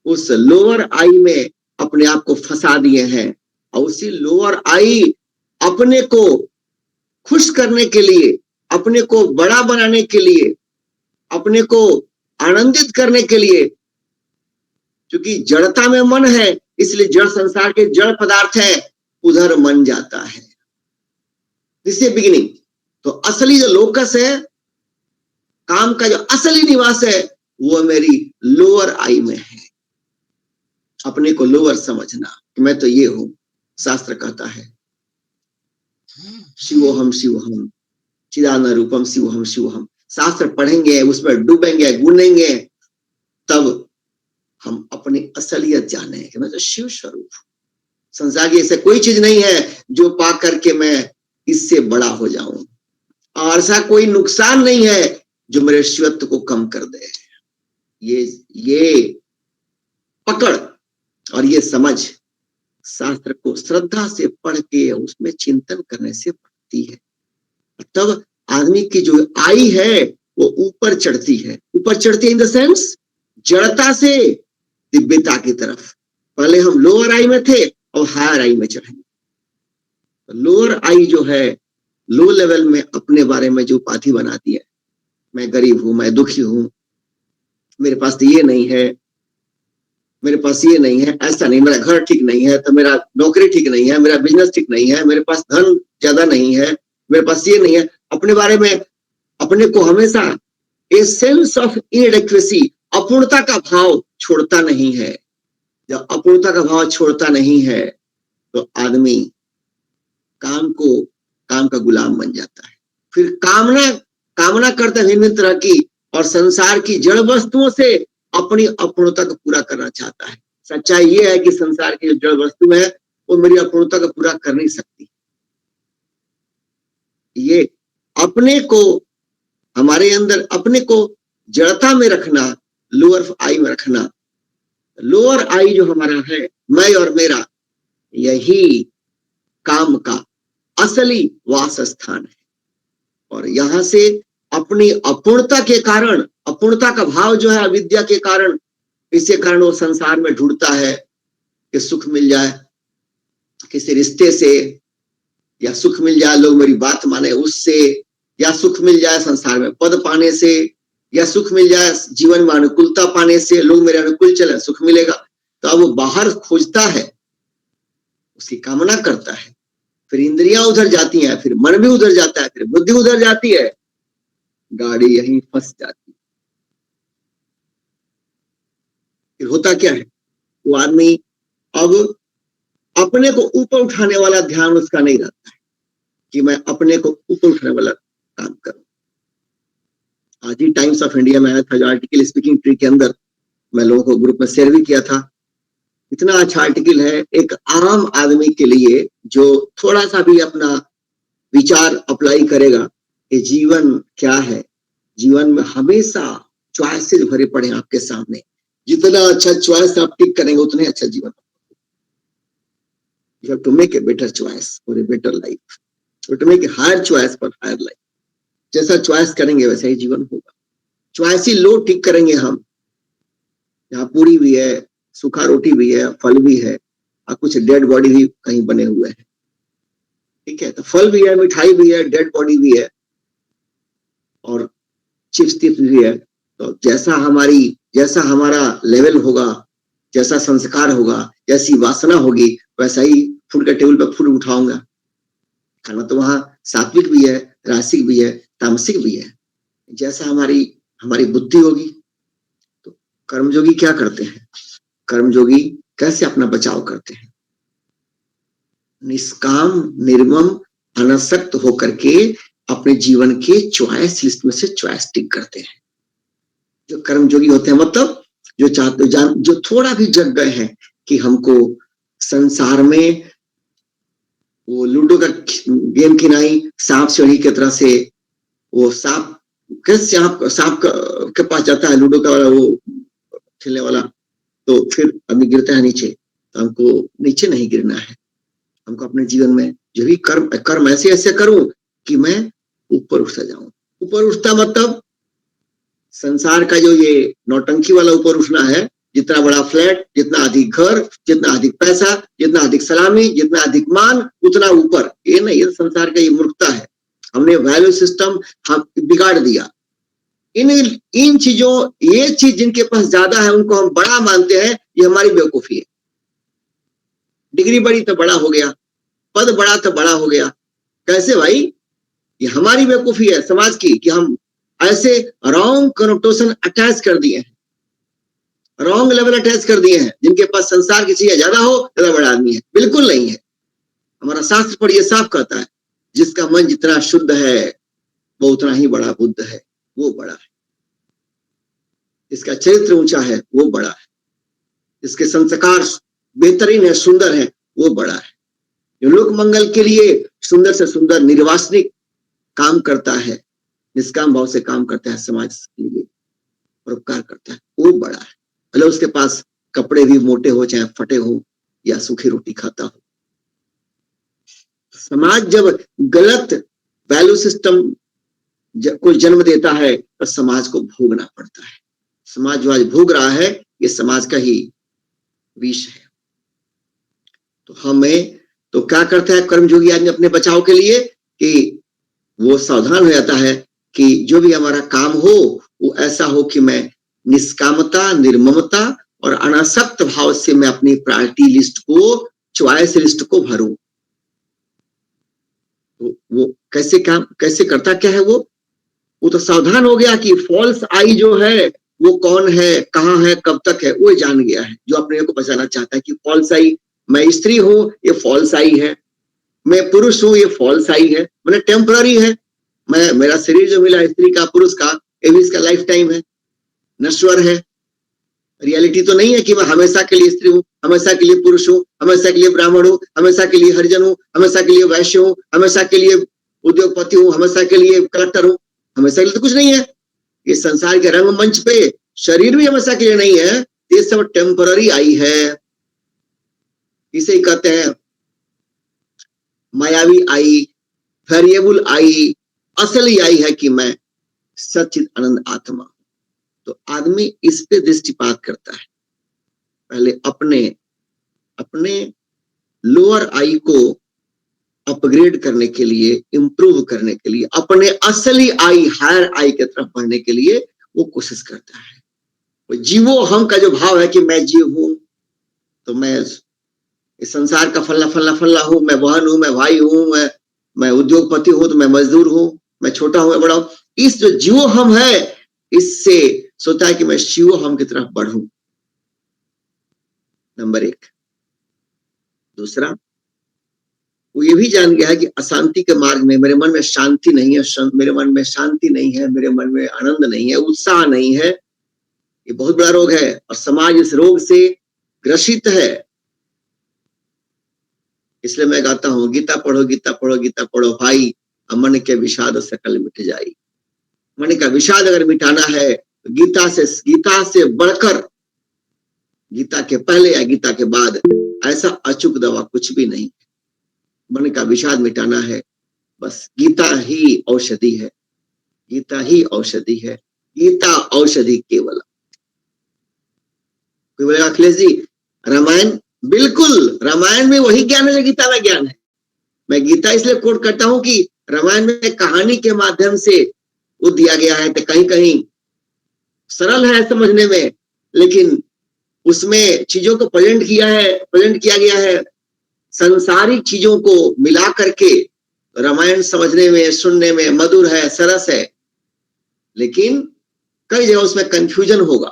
उस लोअर आई में अपने आप को फंसा दिए हैं, और उसी लोअर आई अपने को खुश करने के लिए, अपने को बड़ा बनाने के लिए, अपने को आनंदित करने के लिए, क्योंकि जड़ता में मन है इसलिए जड़ संसार के जड़ पदार्थ है, उधर मन जाता है। This is beginning. तो असली जो लोकस है, काम का जो असली निवास है, वो मेरी लोअर आई में है। अपने को लोअर समझना कि मैं तो ये हूं। शास्त्र कहता है शिवोहम शिवोहम चिदानंद रूपम शिवोहम शिवोहम। शास्त्र पढ़ेंगे, उसमें डूबेंगे, गूंजेंगे, तब हम अपनी असलियत जाने कि मैं तो शिव स्वरूप हूं। संसार की ऐसा कोई चीज नहीं है जो पा करके मैं इससे बड़ा हो जाऊं, और ऐसा कोई नुकसान नहीं है जो मेरे शिवत्व को कम कर दे। ये पकड़ और ये समझ शास्त्र को श्रद्धा से पढ़ के उसमें चिंतन करने से बढ़ती है। तब आदमी की जो आई है वो ऊपर चढ़ती है। ऊपर चढ़ती है इन द सेंस जड़ता से दिव्यता की तरफ। पहले हम लोअर आई में थे और हायर आई में चढ़ेंगे। लोअर आई जो है, लो लेवल में अपने बारे में जो उपाधि बनाती है, मैं गरीब हूं, मैं दुखी हूं, मेरे पास तो ये नहीं है, मेरे पास ये नहीं है, ऐसा नहीं, मेरा घर ठीक नहीं है, तो मेरा नौकरी ठीक नहीं है, मेरा बिजनेस ठीक नहीं है, मेरे पास धन ज्यादा नहीं है, मेरे पास ये नहीं है। अपने बारे में अपने को हमेशा ए सेंस ऑफ इनएडेक्वेसी, अपूर्णता का भाव छोड़ता नहीं है। जब अपूर्णता का भाव छोड़ता नहीं है तो आदमी काम का गुलाम बन जाता है। फिर कामना करता है भिन्न तरह की, और संसार की जड़ वस्तुओं से अपनी अपूर्णता को पूरा करना चाहता है। सच्चाई ये है कि संसार की जो जड़ वस्तु है वो मेरी अपूर्णता को पूरा कर नहीं सकती। ये अपने को, हमारे अंदर अपने को जड़ता में रखना, लोअर आई में रखना। लोअर आई जो हमारा है, मैं और मेरा, यही काम का असली वास स्थान है। और यहां से अपनी अपूर्णता के कारण, अपूर्णता का भाव जो है अविद्या के कारण, इसके कारण वो संसार में ढूंढता है कि सुख मिल जाए किसी रिश्ते से, या सुख मिल जाए लोग मेरी बात माने उससे, या सुख मिल जाए संसार में पद पाने से, या सुख मिल जाए जीवन में अनुकूलता पाने से, लोग मेरे अनुकूल चले सुख मिलेगा। तो अब वो बाहर खोजता है, उसकी कामना करता है, फिर इंद्रियां उधर जाती हैं, फिर मन भी उधर जाता है, फिर बुद्धि उधर जाती है, गाड़ी यहीं फंस जाती है। फिर होता क्या है, वो आदमी अब अपने को ऊपर उठाने वाला ध्यान उसका नहीं रहता है कि मैं अपने को ऊपर उठाने वाला काम करूं। आज ही टाइम्स ऑफ इंडिया में आया था जो आर्टिकल स्पीकिंग ट्री के अंदर, मैं लोगों को ग्रुप में शेयर भी किया था। इतना अच्छा आर्टिकल है एक आम आदमी के लिए जो थोड़ा सा भी अपना विचार अप्लाई करेगा कि जीवन क्या है। जीवन में हमेशा चॉइसेस भरे पड़े हैं आपके सामने, जितना अच्छा चॉइस आप टिक करेंगे उतने अच्छा जीवन। You have to make a better choice for a better life. You have to make a higher choice for higher life. जैसा चॉइस करेंगे वैसा ही जीवन होगा। चॉइस ही लो ठीक करेंगे हम, यहाँ पूरी भी है, सूखा रोटी भी है, फल भी है, और कुछ डेड बॉडी भी कहीं बने हुए हैं। ठीक है, तो फल भी है, मिठाई भी है, डेड बॉडी भी है और चिप्स टिप्स भी है। तो जैसा हमारा लेवल होगा, जैसा संस्कार होगा, जैसी वासना होगी, वैसा ही फूड के टेबल पर फूड उठाऊंगा। खाना तो वहां सात्विक भी है, रासिक भी है, तामसिक भी है। जैसा हमारी बुद्धि होगी। तो कर्मयोगी क्या करते हैं? कर्मयोगी कैसे अपना बचाव करते हैं? निष्काम, निर्मम, अनासक्त होकर के अपने जीवन के चॉइस लिस्ट में से चॉइस टिक करते हैं। जो कर्मयोगी होते हैं मतलब जो चाहते जो थोड़ा भी जग गए हैं कि हमको संसार में वो लूडो का गेम खिलाई, सांप सीढ़ी की तरह से, वो सांप कैसे सांप के पास जाता है लूडो का वाला वो खेलने वाला, तो फिर आदमी गिरता है नीचे। तो हमको नीचे नहीं गिरना है। हमको अपने जीवन में जो भी कर्म ऐसे ऐसे करूं कि मैं ऊपर उठता जाऊं। ऊपर उठता मतलब संसार का जो ये नौटंकी वाला ऊपर उठना है, जितना बड़ा फ्लैट, जितना अधिक घर, जितना अधिक पैसा, जितना अधिक सलामी, जितना अधिक मान, उतना ऊपर, ये नहीं, ये संसार का ये मूर्खता है। हमने वैल्यू सिस्टम हम बिगाड़ दिया। इन चीजों, ये चीज जिनके पास ज्यादा है उनको हम बड़ा मानते हैं, ये हमारी बेवकूफी है। डिग्री बड़ी तो बड़ा हो गया, पद बड़ा तो बड़ा हो गया। कैसे भाई? ये हमारी बेवकूफी है समाज की कि हम ऐसे रॉन्ग कनोटेशन अटैच कर दिए हैं, रॉन्ग लेवल अटैच कर दिए हैं। जिनके पास संसार की चीजें ज्यादा हो, ज्यादा बड़ा आदमी है। बिल्कुल नहीं है। हमारा शास्त्र पर यह साफ कहता है, जिसका मन जितना शुद्ध है वो उतना ही बड़ा बुद्ध है, वो बड़ा है। इसका चरित्र ऊंचा है, वो बड़ा है। इसके संस्कार बेहतरीन है, सुंदर है, वो बड़ा है। जो लोक मंगल के लिए सुंदर से सुंदर निर्वासनिक काम करता है, निष्काम भाव से काम करता है, समाज के लिए परोपकार करता है, वो बड़ा है। भले उसके पास कपड़े भी मोटे हो चाहे फटे हो, या सूखी रोटी खाता हो। समाज जब गलत वैल्यू सिस्टम को जन्म देता है तो समाज को भोगना पड़ता है। समाज जो आज भोग रहा है, ये समाज का ही विष है। तो हमें तो क्या करता है कर्मयोगी आदमी अपने बचाव के लिए कि वो सावधान हो जाता है कि जो भी हमारा काम हो वो ऐसा हो कि मैं निष्कामता, निर्ममता और अनासक्त भाव से मैं अपनी प्रायोरिटी लिस्ट को, चॉइस लिस्ट को भरूं। तो वो कैसे करता क्या है? वो तो सावधान हो गया कि फॉल्स आई जो है वो कौन है, कहाँ है, कब तक है, वो जान गया है। जो अपने को बचाना चाहता है कि फॉल्स आई, मैं स्त्री हूं, ये फॉल्स आई है, मैं पुरुष हूं, ये फॉल्स आई है, मैंने टेम्पररी है, मेरा शरीर जो मिला स्त्री का, पुरुष का, ये भी इसका लाइफ टाइम है, नश्वर है। रियलिटी तो नहीं है कि मैं हमेशा के लिए स्त्री हूँ, हमेशा के लिए पुरुष हूँ, हमेशा के लिए ब्राह्मण हूँ, हमेशा के लिए हरिजन हूँ, हमेशा के लिए वैश्य हूँ, हमेशा के लिए उद्योगपति हूँ, हमेशा के लिए कलेक्टर हूँ। हमेशा के लिए तो कुछ नहीं है। ये संसार के रंगमंच पे शरीर भी हमेशा के लिए नहीं है। ये सब टेम्पररी आई है। इसे ही कहते हैं मायावी आई, वेरिएबल आई, असली आई है कि मैं सच्चिद आनंद आत्मा। तो आदमी इस पे दृष्टिपात करता है। पहले अपने लोअर आई को अपग्रेड करने के लिए, इंप्रूव करने के लिए, अपने असली आई, हायर आई की तरफ बढ़ने के लिए वो कोशिश करता है। जीवो हम का जो भाव है कि मैं जीव हूं, तो मैं इस संसार का फल्ला फल्ला फल्ला हूं, मैं बहन हूं, मैं भाई हूं, मैं उद्योगपति हूं, तो मैं मजदूर हूं, मैं छोटा हूं, मैं बड़ा हूं। इस जो जीवो हम है, इससे सोचता है कि मैं शिवो हम की तरफ बढ़ूं। नंबर एक। दूसरा, वो ये भी जान गया है कि अशांति के मार्ग में मेरे मन में शांति नहीं है, मेरे मन में शांति नहीं है, मेरे मन में आनंद नहीं है, उत्साह नहीं है। ये बहुत बड़ा रोग है और समाज इस रोग से ग्रसित है। इसलिए मैं कहता हूं, गीता पढ़ो, गीता पढ़ो, गीता पढ़ो भाई, मन के विषाद सकल मिट जाए। मन का विषाद अगर मिटाना है तो गीता से बढ़कर, गीता के पहले या गीता के बाद ऐसा अचूक दवा कुछ भी नहीं। मन का विषाद मिटाना है, बस गीता ही औषधि है, गीता ही औषधि है, गीता औषधि केवल। कोई बोलेगा अखिलेश जी रामायण बिल्कुल, रामायण में वही ज्ञान है जो गीता में ज्ञान है। मैं गीता इसलिए कोट करता हूं कि रामायण में कहानी के माध्यम से वो दिया गया है, तो कहीं कहीं सरल है समझने में, लेकिन उसमें चीजों को प्रेजेंट किया गया है संसारिक चीजों को मिला करके। रामायण समझने में, सुनने में मधुर है, सरस है, लेकिन कई जगह उसमें कंफ्यूजन होगा।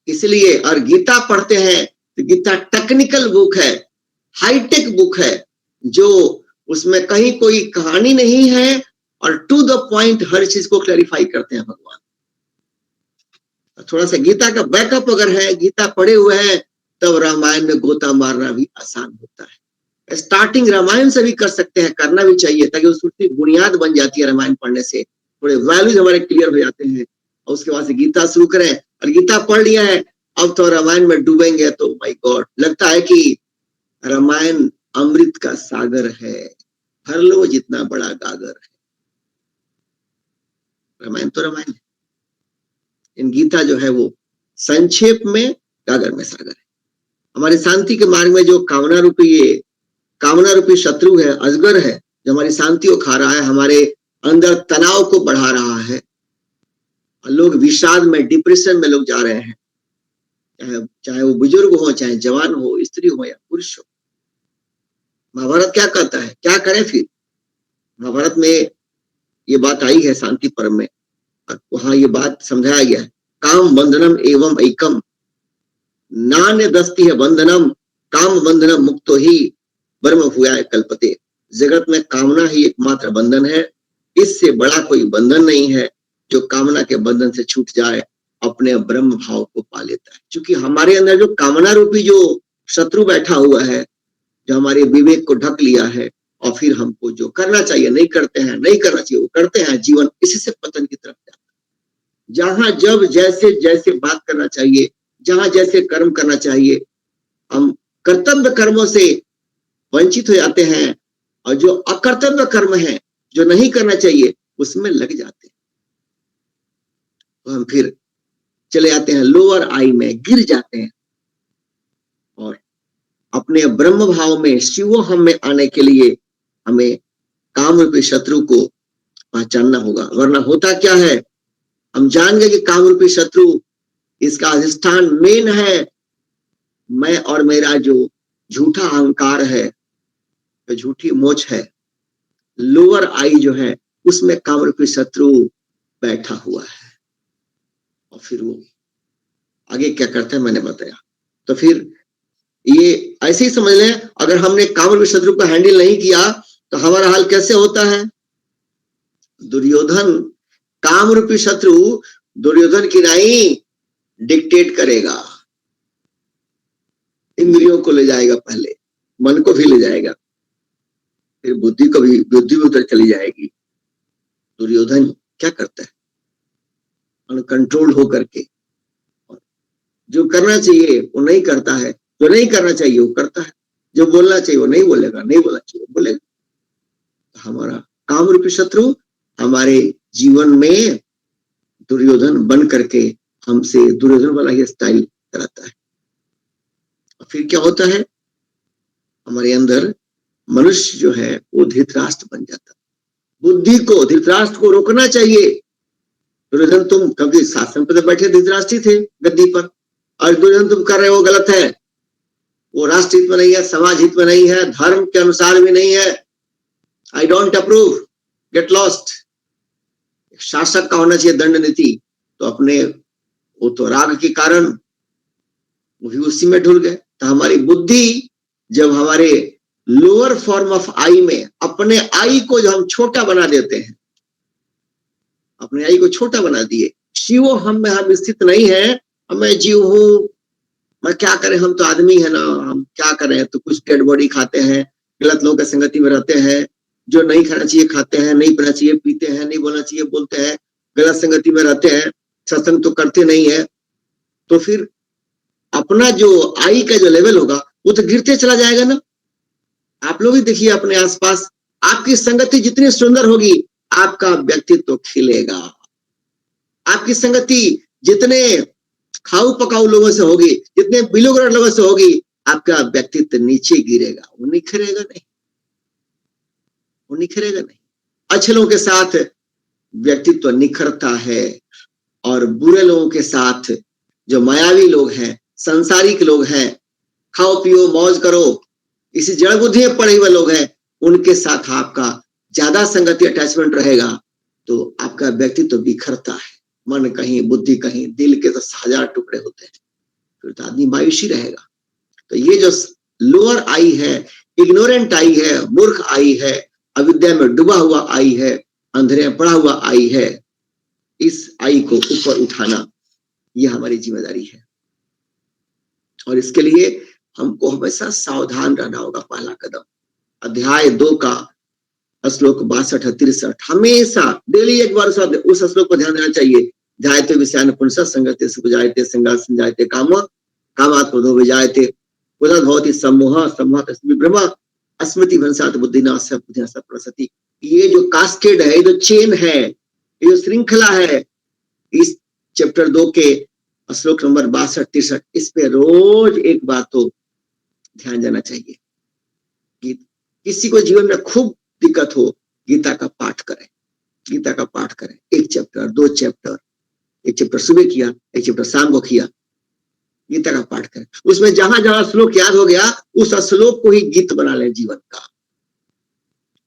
इसलिए और गीता पढ़ते हैं तो गीता टेक्निकल बुक है, हाईटेक बुक है, जो उसमें कहीं कोई कहानी नहीं है और टू द पॉइंट हर चीज को क्लैरिफाई करते हैं भगवान। थोड़ा सा गीता का बैकअप अगर है, गीता पढ़े हुए हैं, तब रामायण में गोता मारना भी आसान होता है। स्टार्टिंग रामायण से भी कर सकते हैं, करना भी चाहिए, ताकि उसकी बुनियाद बन जाती है। रामायण पढ़ने से थोड़े वैल्यूज हमारे क्लियर हो जाते हैं, और उसके बाद से गीता शुरू करें। और गीता पढ़ लिया है, अब तो रामायण में डूबेंगे तो माय गॉड, लगता है कि रामायण अमृत का सागर है, भर लो जितना बड़ा गागर है। रामायण तो रामायण है, इन गीता जो है वो संक्षेप में गागर में सागर है। हमारी शांति के मार्ग में जो कामना रूपी शत्रु है, अजगर है, जो हमारी शांति को खा रहा है, हमारे अंदर तनाव को बढ़ा रहा है, लोग विषाद में, डिप्रेशन में लोग जा रहे हैं, चाहे वो बुजुर्ग हो, चाहे जवान हो, स्त्री हो या पुरुष हो। महाभारत क्या कहता है, क्या करें फिर? महाभारत में ये बात आई है शांति पर्व में, वहां ये बात समझाया गया है, काम बंधनम एवं एकम नान्य दस्ती है बंधनम, काम बंधनम मुक्तो ही ब्रह्म भूयाय कल्पते। जगत में कामना ही एकमात्र बंधन है, इससे बड़ा कोई बंधन नहीं है। जो कामना के बंधन से छूट जाए, अपने ब्रह्म भाव को पा लेता है। क्योंकि हमारे अंदर जो कामना रूपी जो शत्रु बैठा हुआ है, जो हमारे विवेक को ढक लिया है, और फिर हमको जो करना चाहिए नहीं करते हैं, नहीं करना चाहिए वो करते हैं, जीवन इसी से पतन की तरफ जाता है। जहां जब जैसे जैसे बात करना चाहिए, जहां जैसे कर्म करना चाहिए, हम कर्तव्य कर्मों से वंचित हो जाते हैं, और जो अकर्तव्य कर्म है, जो नहीं करना चाहिए, उसमें लग जाते हैं। तो हम फिर चले जाते हैं लोअर आई में, गिर जाते हैं, और अपने ब्रह्म भाव में, शिवो हम में आने के लिए हमें काम रूपी शत्रु को पहचानना होगा। वरना होता क्या है, हम जान गए कि काम रूपी शत्रु, इसका अधिष्ठान मेन है मैं और मेरा जो झूठा अहंकार है, जो झूठी मोच है, लोअर आई जो है, उसमें काम रूपी शत्रु बैठा हुआ है। और फिर वो आगे क्या करता है मैंने बताया। तो फिर ये ऐसे ही समझ लें, अगर हमने काम रूपी शत्रु को हैंडल नहीं किया तो हमारा हाल कैसे होता है। दुर्योधन, काम रूपी शत्रु दुर्योधन की राय डिक्टेट करेगा, इंद्रियों को ले जाएगा, पहले मन को भी ले जाएगा, फिर बुद्धि भी उधर चली जाएगी। दुर्योधन क्या करता है, अनकंट्रोल्ड होकर के जो करना चाहिए वो नहीं करता है, जो नहीं करना चाहिए वो करता है, जो बोलना चाहिए वो नहीं बोलेगा, नहीं बोलना चाहिए वो बोलेगा। हमारा काम रूपी शत्रु हमारे जीवन में दुर्योधन बन करके हमसे दुर्योधन वाला ही स्टाइल कराता है। और फिर क्या होता है, हमारे अंदर मनुष्य जो है वो धृतराष्ट्र बन जाता है। बुद्धि को, धृतराष्ट्र को रोकना चाहिए। दुर्योधन तुम कभी शासन पर बैठे धृतराष्ट्र थे गद्दी पर, और दुर्योधन तुम कर रहे हो गलत है, वो राष्ट्र हित में नहीं है, समाज हित में नहीं है, धर्म के अनुसार भी नहीं है, I don't approve, get lost. शासक का होना चाहिए दंड नीति, तो अपने वो तो राग के कारण वो भी उसी में ढुल गए। तो हमारी बुद्धि जब हमारे लोअर फॉर्म ऑफ आई में, अपने आई को जो हम छोटा बना देते हैं, अपने आई को छोटा बना दिए, शिवो हम में हम स्थित नहीं है, मैं जीव हूं, मैं क्या करें, हम तो आदमी है ना, हम क्या करें। तो कुछ डेड बॉडी खाते हैं, गलत लोगों की संगति में रहते हैं, जो नहीं खाना चाहिए खाते हैं, नहीं पीना चाहिए पीते हैं, नहीं बोलना चाहिए बोलते हैं, गलत संगति में रहते हैं, सत्संग तो करते नहीं है। तो फिर अपना जो आई का जो लेवल होगा वो तो गिरते चला जाएगा ना। आप लोग भी देखिए अपने आसपास, आपकी संगति जितनी सुंदर होगी आपका व्यक्तित्व खिलेगा। आपकी संगति जितने खाऊ पकाऊ लोगों से होगी, जितने बिलो ग्रेड लोगों से होगी, आपका व्यक्तित्व नीचे गिरेगा, वो निखरेगा नहीं, वो निखरेगा नहीं। अच्छे लोगों के साथ व्यक्तित्व निखरता है, और बुरे लोगों के साथ, जो मायावी लोग हैं, संसारिक लोग हैं, खाओ पियो मौज करो, इसी जड़ बुद्धि में पड़े हुए लोग हैं, उनके साथ आपका ज्यादा संगति अटैचमेंट रहेगा, तो आपका व्यक्तित्व बिखरता है, मन कहीं बुद्धि कहीं, दिल के 10,000 टुकड़े होते हैं, फिर तो आदमी मायूसी रहेगा। तो ये जो लोअर आई है, इग्नोरेंट आई है, मूर्ख आई है, अविद्या में डूबा हुआ आई है, अंधेरे में पड़ा हुआ आई है, इस आई को ऊपर उठाना, यह हमारी जिम्मेदारी है। और इसके लिए हमको हमेशा सावधान रहना होगा। पहला कदम अध्याय 2 का श्लोक 62-63, हमेशा डेली एक बार उस श्लोक पर ध्यान देना चाहिए। ध्यायते विषयान पुंस संगते सुजायते संगा संजायते काम कामात् क्रोधो विजायते क्रोधात् भवति सम्मोह सम्मोहात् विभ्रम स्मृति भ्रंशात् बुद्धिनाश बुद्धिनाश प्रसति। ये जो कास्केड है, ये जो चेन है, ये जो श्रृंखला है, इस चैप्टर 2 के श्लोक नंबर 62-63, इस पे रोज एक बात तो ध्यान देना चाहिए कि किसी को जीवन में खूब दिक्कत हो, गीता का पाठ करें, गीता का पाठ करें, 1 चैप्टर 2 चैप्टर, 1 चैप्टर सुबह किया, 1 चैप्टर शाम को किया, गीता का पाठ करें। उसमें जहां जहां श्लोक याद हो गया, उस श्लोक को ही गीत बना ले जीवन का।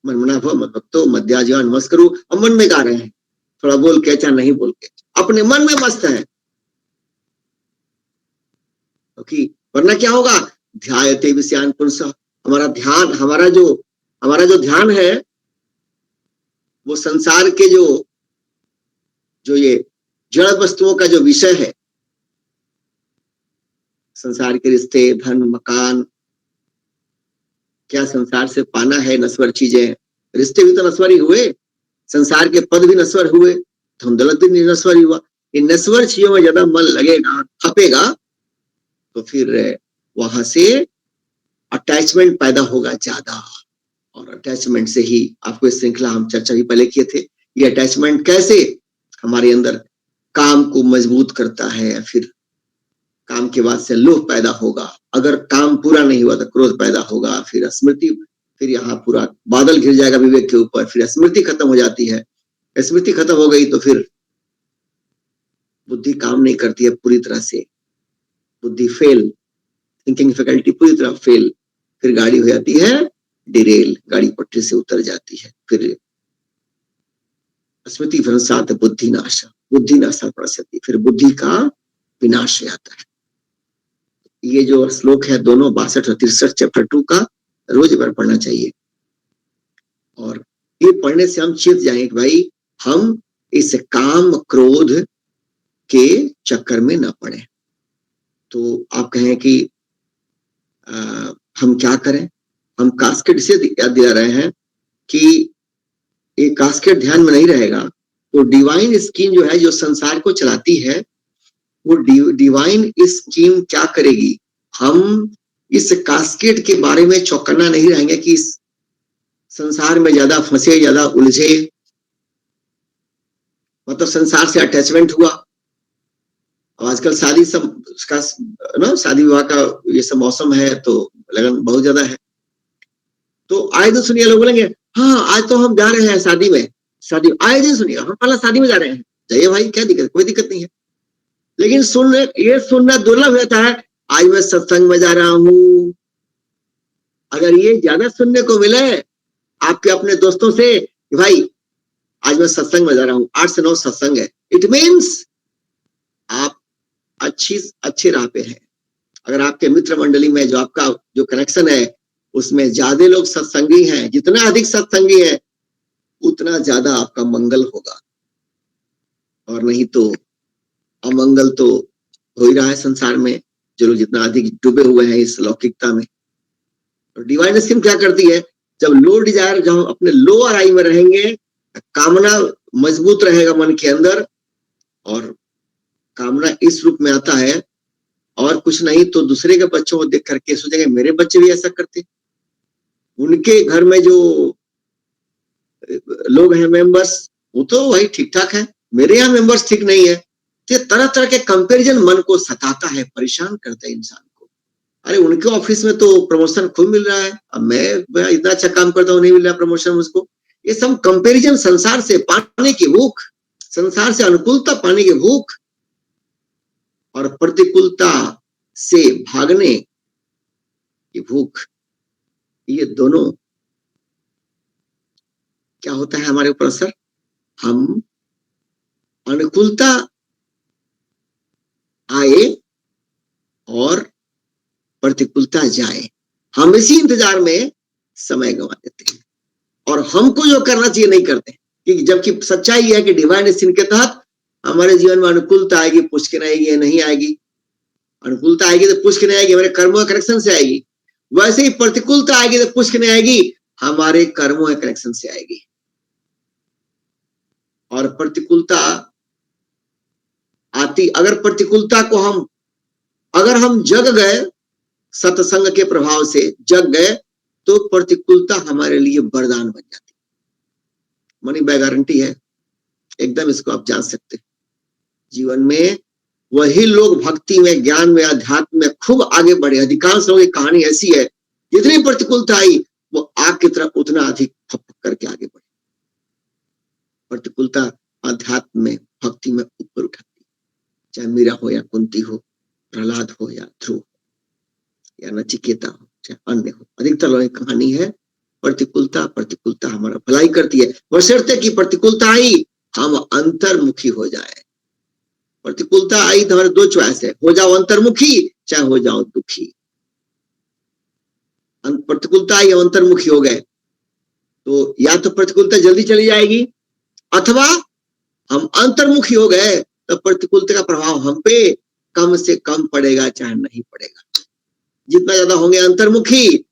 मन मना भव मत भक्तो मध्याजीवन मस्करू, अब मन में गा रहे हैं, थोड़ा बोल के चाहे नहीं बोल के, अपने मन में मस्त है, क्योंकि वरना क्या होगा, ध्यायते विषयान पुंस, हमारा ध्यान, हमारा जो ध्यान है, वो संसार के जो ये जड़ वस्तुओं का जो विषय है, संसार के रिश्ते, धन, मकान, क्या संसार से पाना है, नश्वर चीजें, रिश्ते भी तो नश्वर ही हुए, संसार के पद भी नश्वर हुए, धन दौलत भी नश्वर ही हुआ। इन नश्वर चीजों में ज्यादा मन लगेगा, खपेगा, तो फिर वहां से अटैचमेंट पैदा होगा ज्यादा, और अटैचमेंट से ही, आपको इस श्रृंखला हम चर्चा भी पहले किए थे, ये अटैचमेंट कैसे हमारे अंदर काम को मजबूत करता है, फिर काम के बाद से लोभ पैदा होगा, अगर काम पूरा नहीं हुआ तो क्रोध पैदा होगा, फिर स्मृति, फिर यहाँ पूरा बादल घिर जाएगा विवेक के ऊपर, फिर स्मृति खत्म हो जाती है, स्मृति खत्म हो गई तो फिर बुद्धि काम नहीं करती है पूरी तरह से, बुद्धि फेल, थिंकिंग फैकल्टी पूरी तरह फेल, फिर गाड़ी हो जाती है डिरेल, गाड़ी पटरी से उतर जाती है, फिर स्मृति भ्रंशात् बुद्धिनाश बुद्धिनाश प्रसति, फिर बुद्धि का विनाश हो जाता है। ये जो श्लोक है दोनों 62 और 63 चैप्टर 2 का रोज बार पढ़ना चाहिए, और ये पढ़ने से हम चेत जाएंगे कि भाई हम इस काम क्रोध के चक्कर में ना पड़े। तो आप कहें कि हम क्या करें, हम कास्केड से याद दिला रहे हैं कि एक कास्केड ध्यान में नहीं रहेगा तो डिवाइन स्कीम जो है, जो संसार को चलाती है, वो डिवाइन स्कीम क्या करेगी, हम इस कास्केड के बारे में चौकन्ना नहीं रहेंगे कि इस संसार में ज्यादा फंसे, ज्यादा उलझे, मतलब संसार से अटैचमेंट हुआ। अब आजकल शादी सब का ना, शादी विवाह का ये सब मौसम है, तो लगन बहुत ज्यादा है, तो आए दिन सुनिए लोग बोलेंगे हाँ आज तो हम जा रहे हैं शादी में, शादी आए दिन सुनिए हम पहला शादी में जा रहे हैं, जाइए भाई, क्या दिक्कत, कोई दिक्कत नहीं है, लेकिन ये सुनना दुर्लभ रहता है, आज मैं सत्संग में जा रहा हूं। अगर ये ज्यादा सुनने को मिले आपके अपने दोस्तों से कि भाई आज मैं सत्संग में जा रहा हूं, 8 से 9 सत्संग है, इट मीन्स आप अच्छी राह पे हैं। अगर आपके मित्र मंडली में जो आपका जो कनेक्शन है उसमें ज्यादा लोग सत्संगी हैं, जितना अधिक सत्संगी है उतना ज्यादा आपका मंगल होगा, और नहीं तो अमंगल तो हो ही रहा है संसार में, जो लोग जितना अधिक डूबे हुए हैं इस लौकिकता में। और डिवाइन स्कीम क्या करती है, जब लो डिजायर, जब हम अपने लोअर आई में रहेंगे, कामना मजबूत रहेगा मन के अंदर, और कामना इस रूप में आता है, और कुछ नहीं तो दूसरे के बच्चों को देख करके सोचेंगे मेरे बच्चे भी ऐसा करते, उनके घर में जो लोग हैं मेंबर्स वो तो भाई ठीक ठाक है, मेरे यहाँ मेंबर्स ठीक नहीं है, ये तरह तरह के कंपैरिजन मन को सताता है, परेशान करता है इंसान को। अरे उनके ऑफिस में तो प्रमोशन खूब मिल रहा है, अब मैं इतना अच्छा काम करता हूँ, नहीं मिल रहा प्रमोशन मुझको। ये सब कंपैरिजन, संसार से पाने की भूख, संसार से अनुकूलता पाने की भूख और प्रतिकूलता से भागने की भूख, ये दोनों क्या होता है हमारे ऊपर असर। हम अनुकूलता आए और प्रतिकूलता जाए, हम इसी इंतजार में समय गंवा देते हैं और हमको जो करना चाहिए नहीं करते, कि जबकि सच्चाई है कि डिवाइन डिसीजन के तहत हमारे जीवन में अनुकूलता आएगी, पूछ के नहीं आएगी, नहीं आएगी। अनुकूलता आएगी तो पूछ के नहीं आएगी, हमारे कर्मों के कनेक्शन से आएगी। वैसे ही प्रतिकूलता आएगी तो पूछ के नहीं आएगी, हमारे कर्मों के कनेक्शन से आएगी। और प्रतिकूलता आती, अगर प्रतिकूलता को अगर हम जग गए, सत्संग के प्रभाव से जग गए, तो प्रतिकूलता हमारे लिए वरदान बन जाती, मनी बाय गारंटी है एकदम, इसको आप जान सकते। जीवन में वही लोग भक्ति में, ज्ञान में, अध्यात्म में खूब आगे बढ़े। अधिकांश लोगों की कहानी ऐसी है, जितनी प्रतिकूलता आई वो आग की तरह उतना अधिक फक करके आगे बढ़े। प्रतिकूलता अध्यात्म में, भक्ति में ऊपर उठाती, चाहे मीरा हो या कुंती हो, प्रहलाद हो या ध्रुव या नचिकेता हो, चाहे अन्य हो। अधिकतर लोगों की कहानी है प्रतिकूलता, प्रतिकूलता हमारा भलाई करती है, बशर्ते कि प्रतिकूलता आई हम अंतर्मुखी हो जाए। प्रतिकूलता आई तो हमारे दो चॉइस है, हो जाओ अंतर्मुखी, चाहे हो जाओ दुखी। प्रतिकूलता आई, अंतर्मुखी हो गए तो या तो प्रतिकूलता जल्दी चली जाएगी, अथवा हम अंतर्मुखी हो गए तो प्रतिकूलता का प्रभाव हम पे कम से कम पड़ेगा, चाहे नहीं पड़ेगा। जितना ज्यादा होंगे अंतर्मुखी,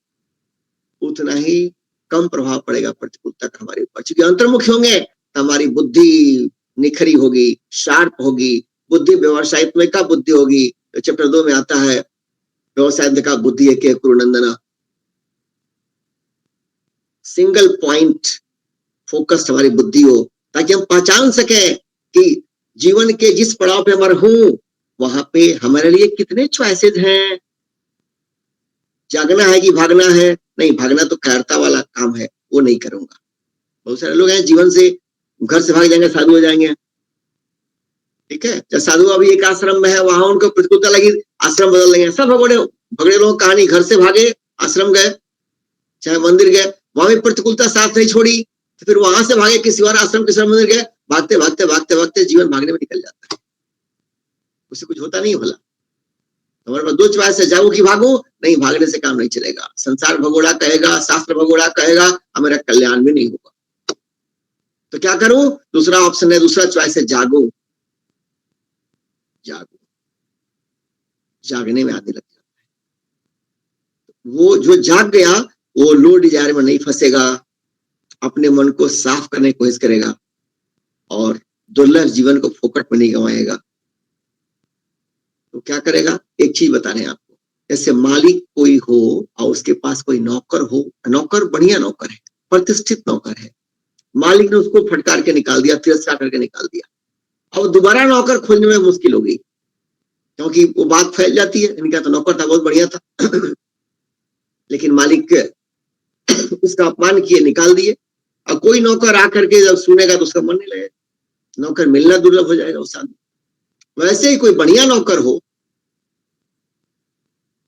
उतना ही कम प्रभाव पड़ेगा प्रतिकूलता का हमारे ऊपर। क्योंकि अंतर्मुखी होंगे तो हमारी बुद्धि निखरी होगी, शार्प होगी, बुद्धि व्यवसायित्व का बुद्धि होगी। तो चैप्टर 2 में आता है, व्यवसाय का बुद्धि है के कुरुनंदना, सिंगल पॉइंट फोकस हमारी बुद्धि हो, ताकि हम पहचान सके कि जीवन के जिस पड़ाव पे हमारे हूं, वहां पे हमारे लिए कितने चॉइसेस हैं। जागना है कि भागना है? नहीं, भागना तो कायरता वाला काम है, वो नहीं करूंगा। बहुत सारे लोग हैं जीवन से, घर से भाग जाएंगे, साधु हो जाएंगे, ठीक है। जब साधु अभी एक आश्रम में है, वहां उनको प्रतिकूलता लगी, आश्रम बदल लेंगे। सब भगड़े लोग कहानी, घर से भागे, आश्रम गए, चाहे मंदिर गए, वहां भी प्रतिकूलता साथ नहीं छोड़ी, तो फिर वहां से भागे किसी और आश्रम, किसी और मंदिर गए, भागते भागते भागते भागते जीवन भागने में निकल जाता है, उससे कुछ होता नहीं भला। हमारे पास दो चॉइस है, जाऊं कि भागूं? नहीं, भागने से काम नहीं चलेगा। संसार भगोड़ा कहेगा, शास्त्र भगोड़ा कहेगा, हमारा कल्याण भी नहीं होगा। तो क्या करूं? दूसरा ऑप्शन है, दूसरा चॉइस है, जागो। जागो, जागने में आने लग जाता है। वो जो जाग गया वो लो डिजायर में नहीं फंसेगा, अपने मन को साफ करने की कोशिश करेगा और दुर्लभ जीवन को फोकट में नहीं गंवाएगा। तो क्या करेगा? एक चीज बता रहे हैं आपको, जैसे मालिक कोई हो और उसके पास कोई नौकर हो, नौकर बढ़िया नौकर है, प्रतिष्ठित नौकर है, मालिक ने उसको फटकार के निकाल दिया, तिरस्कार करके निकाल दिया, अब दोबारा नौकर खोजने में मुश्किल हो गई, क्योंकि वो बात फैल जाती है, इनका तो नौकर था, बहुत बढ़िया था लेकिन मालिक उसका अपमान किए, निकाल दिए। अब कोई नौकर आकर के जब सुनेगा तो उसका मन नहीं लगेगा, नौकर मिलना दुर्लभ हो जाएगा उस आदमी। वैसे ही कोई बढ़िया नौकर हो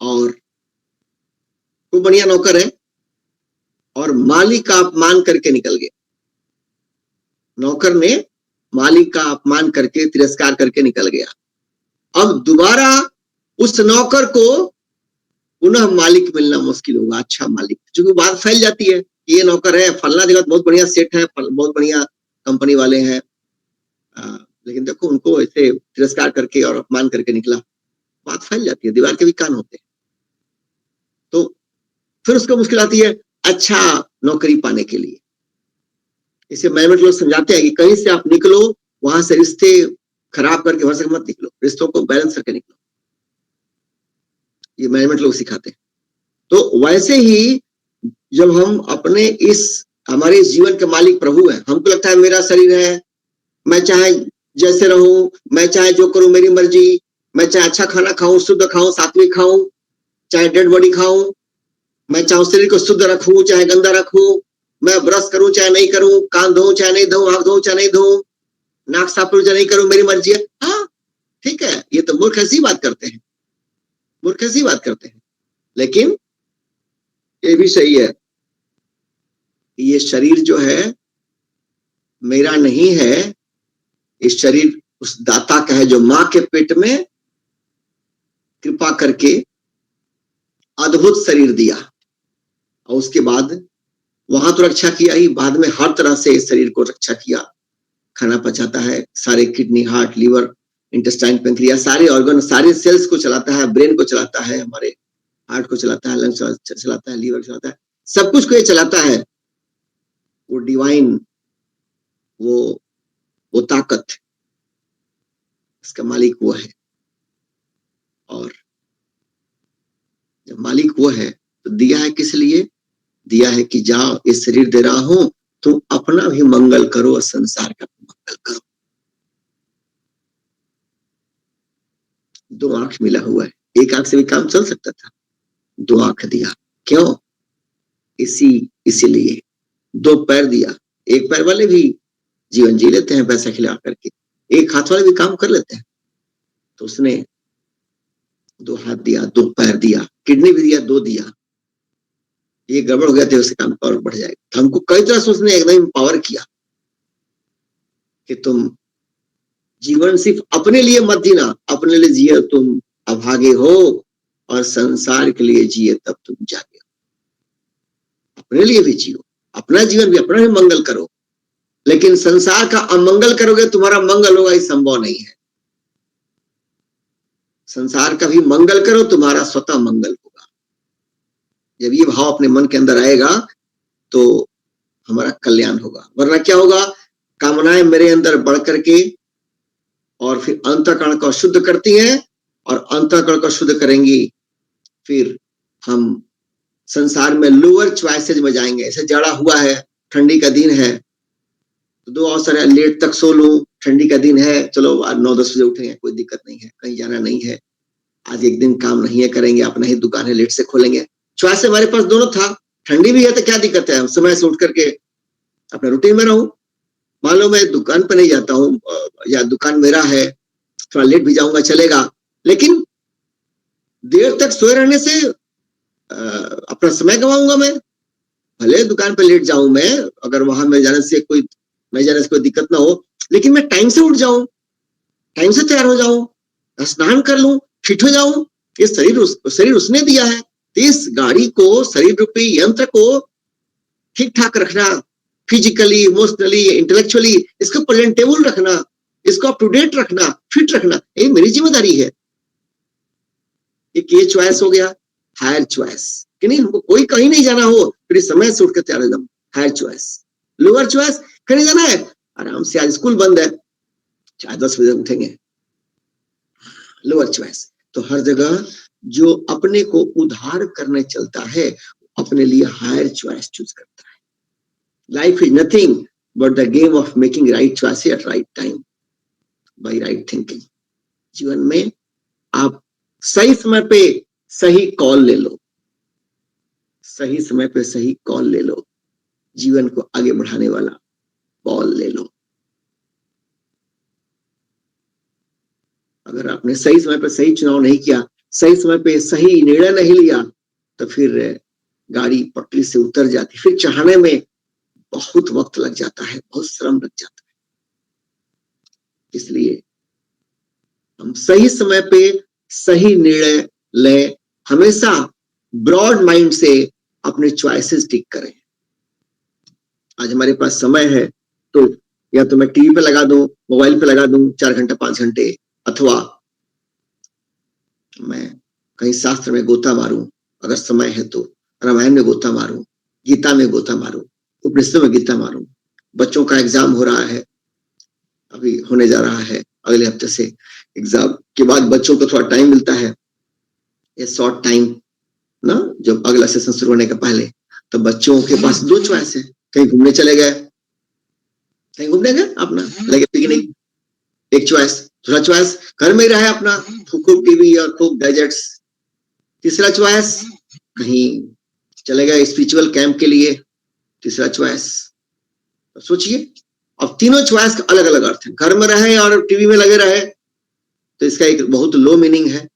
और कोई बढ़िया नौकर है और मालिक का अपमान करके निकल गया, नौकर ने मालिक का अपमान करके, तिरस्कार करके निकल गया। अब दोबारा उस नौकर को पुनः मालिक मिलना मुश्किल होगा, अच्छा मालिक, क्योंकि बात फैल जाती है, ये नौकर है, फलना जगह बहुत बढ़िया सेठ है, बहुत बढ़िया कंपनी वाले हैं, लेकिन देखो उनको ऐसे तिरस्कार करके और अपमान करके निकला, बात फैल जाती है, दीवार के भी कान होते हैं। तो फिर उसको मुश्किल आती है अच्छा नौकरी पाने के लिए। इसे मैनेजमेंट लोग समझाते हैं कि कहीं से आप निकलो, वहां से रिश्ते खराब करके वहां से मत निकलो, रिश्तों को बैलेंस करके निकलो, ये मैनेजमेंट लोग सिखाते हैं। तो वैसे ही जब हम अपने हमारे जीवन के मालिक प्रभु हैं, हमको लगता है मेरा शरीर है, मैं चाहे जैसे रहूं, मैं चाहे जो करूं मेरी मर्जी, मैं चाहे अच्छा खाना खाऊं, शुद्ध खाऊं, सात्विक खाऊं, चाहे डेड बॉडी खाऊं, मैं चाहे शरीर को शुद्ध रखूं चाहे गंदा रखूं, मैं ब्रश करूं चाहे नहीं करूं, कान धोऊं चाहे नहीं धोऊं, आंख धोऊं चाहे नहीं धोऊं, नाक साफ करूं चाहे नहीं करूं, मेरी मर्जी है। हाँ ठीक है, ये तो मूर्ख ऐसी बात करते हैं, मूर्ख ऐसी बात करते हैं। लेकिन ये भी सही है, ये शरीर जो है मेरा नहीं है, इस शरीर उस दाता का है जो मां के पेट में कृपा करके अद्भुत शरीर दिया, और उसके बाद वहां तो रक्षा किया ही, बाद में हर तरह से इस शरीर को रक्षा किया, खाना पचाता है, सारे kidney, heart, liver, intestine, pancreas, सारे ऑर्गन, सारे सेल्स को चलाता है, ब्रेन को चलाता है, हमारे हार्ट को चलाता है, लंग्स चलाता है, लीवर चलाता है, सब कुछ को ये चलाता है। वो डिवाइन, वो ताकत, इसका मालिक वो है। और जब मालिक वो है तो दिया है किस लिए? दिया है कि जाओ, इस शरीर दे रहा हूं, तुम अपना भी मंगल करो और संसार का भी मंगल करो। दो आंख मिला हुआ है, एक आंख से भी काम चल सकता था, दो आंख दिया, क्यों? इसीलिए दो पैर दिया, एक पैर वाले भी जीवन जी लेते हैं पैसा खिला करके, एक हाथ वाले भी काम कर लेते हैं, तो उसने दो हाथ दिया, दो पैर दिया, किडनी भी दिया, दो दिया। ये गड़बड़ हो गया तो उससे काम पावर बढ़ जाएगा। तो हमको कई तरह से उसने एकदम पावर किया कि तुम जीवन सिर्फ अपने लिए मत जीना, अपने लिए जिए तुम अभागे हो, और संसार के लिए जिए तब तुम जागे। अपने लिए भी जियो, अपना जीवन भी, अपना भी मंगल करो, लेकिन संसार का अमंगल करोगे तुम्हारा मंगल होगा, ये संभव नहीं है। संसार का भी मंगल करो, तुम्हारा स्वतः मंगल होगा। जब ये भाव अपने मन के अंदर आएगा तो हमारा कल्याण होगा, वरना क्या होगा? कामनाएं मेरे अंदर बढ़ करके और फिर अंतःकरण को शुद्ध करती हैं, और अंतःकरण को शुद्ध करेंगी, फिर हम संसार में लोअर चॉइसेज में जाएंगे। ऐसे जड़ा हुआ है, ठंडी का दिन है, तो दो अवसर है, लेट तक सो लूं, ठंडी का दिन है, चलो आज 9-10 बजे उठेंगे, कोई दिक्कत नहीं है, कहीं जाना नहीं है, आज एक दिन काम नहीं है, करेंगे, अपना ही दुकान है, लेट से खोलेंगे। चॉइस हमारे पास दोनों था, ठंडी भी है तो क्या दिक्कत है, समय से उठ करके अपने रूटीन में रहूं। मान लो मैं दुकान पर नहीं जाता हूँ, या दुकान मेरा है, थोड़ा लेट भी जाऊंगा चलेगा, लेकिन देर तक सोए रहने से अपना समय गवाऊंगा मैं। भले दुकान पर लेट जाऊं मैं, अगर वहां में जाने से कोई दिक्कत ना हो, लेकिन मैं टाइम से उठ जाऊं, टाइम से तैयार हो जाऊं, स्नान कर लूं, फिट हो जाऊं। ये शरीर उसने दिया है, तो इस गाड़ी को, शरीर रूपी यंत्र को ठीक ठाक रखना, फिजिकली, इमोशनली, इंटेलेक्चुअली इसको प्रेजेंटेबल रखना, इसको अप टू डेट रखना, फिट रखना, ये मेरी जिम्मेदारी है। एक ये चॉइस हो गया, हायर चॉइस, कि नहीं हमको कोई कहीं नहीं जाना हो, फिर समय से उठकर तैयार एकदम, हायर चॉइस। लोअर चॉइस, कहीं जाना है, आराम से, आज स्कूल बंद है, चाहे 10 बजे उठेंगे, लोअर चॉइस। तो हर जगह जो अपने को उद्धार करने चलता है, अपने लिए हायर चॉइस चूज करता है। Life is nothing but the game of making right choice at right time by right thinking. जीवन में आप सही समय पे सही कॉल ले लो, सही समय पे सही कॉल ले लो, जीवन को आगे बढ़ाने वाला कॉल ले लो। अगर आपने सही समय पर सही चुनाव नहीं किया, सही समय पे सही निर्णय नहीं लिया, तो फिर गाड़ी पटरी से उतर जाती, फिर चढ़ाने में बहुत वक्त लग जाता है, बहुत श्रम लग जाता है। इसलिए हम सही समय पे सही निर्णय लें, हमेशा ब्रॉड माइंड से अपने चॉइसेस टिक करें। आज हमारे पास समय है तो या तो मैं टीवी पे लगा दूं, मोबाइल पे लगा दूं 4 घंटे 5 घंटे, अथवा मैं कहीं शास्त्र में गोता मारूं, अगर समय है तो रामायण में गोता मारूं, गीता में गोता मारूं, उपनिषदों में गीता मारूं। बच्चों का एग्जाम हो रहा है, अभी होने जा रहा है, अगले हफ्ते से एग्जाम के बाद बच्चों को थोड़ा टाइम मिलता है, ये शॉर्ट टाइम ना, जब अगला सेशन शुरू होने के पहले, तो बच्चों के पास दो चॉइस है, कहीं घूमने चले गए, कहीं घूमने गए अपना लगे पिकनिक, एक चॉइस। दूसरा चॉइस घर में रहे अपना, खूब टीवी और खूब गैजेट्स। तीसरा चॉइस कहीं चले गए स्पिरिचुअल कैंप के लिए। तीसरा चॉइस, सोचिए, अब तीनों चॉइस का अलग अलग अर्थ है। घर में रहे और टीवी में लगे रहे तो इसका एक बहुत लो मीनिंग है।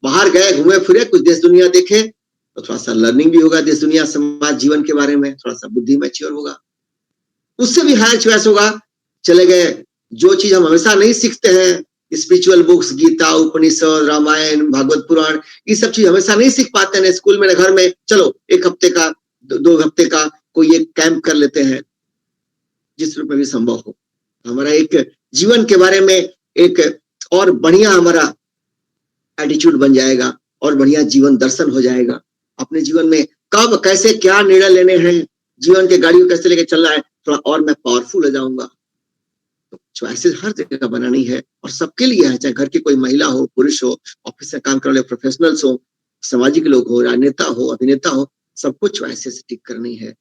बाहर गए, घूमे फिरे, कुछ देश दुनिया देखे तो थोड़ा सा लर्निंग भी होगा देश दुनिया समाज जीवन के बारे में, थोड़ा सा बुद्धि मैच्योर होगा। उससे भी हायर चॉइस होगा, चले गए जो चीज हम हमेशा नहीं सीखते हैं, स्पिरिचुअल बुक्स, गीता, उपनिषद, रामायण, भागवत पुराण, ये सब चीज हमेशा नहीं सीख पाते हैं स्कूल में, घर में। चलो एक हफ्ते का, 2 हफ्ते का कोई एक कैंप कर लेते हैं, जिस रूप में भी संभव हो। हमारा एक जीवन के बारे में एक और बढ़िया हमारा एटीट्यूड बन जाएगा और बढ़िया जीवन दर्शन हो जाएगा। अपने जीवन में कब कैसे क्या निर्णय लेने हैं, जीवन के गाड़ी को कैसे लेके चलना है, थोड़ा और मैं पावरफुल हो जाऊंगा। तो चॉइसेस हर जगह बनानी है और सबके लिए है, चाहे घर की कोई महिला हो, पुरुष हो, ऑफिस में काम करने वाले प्रोफेशनल्स हो, सामाजिक लोग हो, राजनेता हो, अभिनेता हो, सबको चॉइसेस टिक करनी है।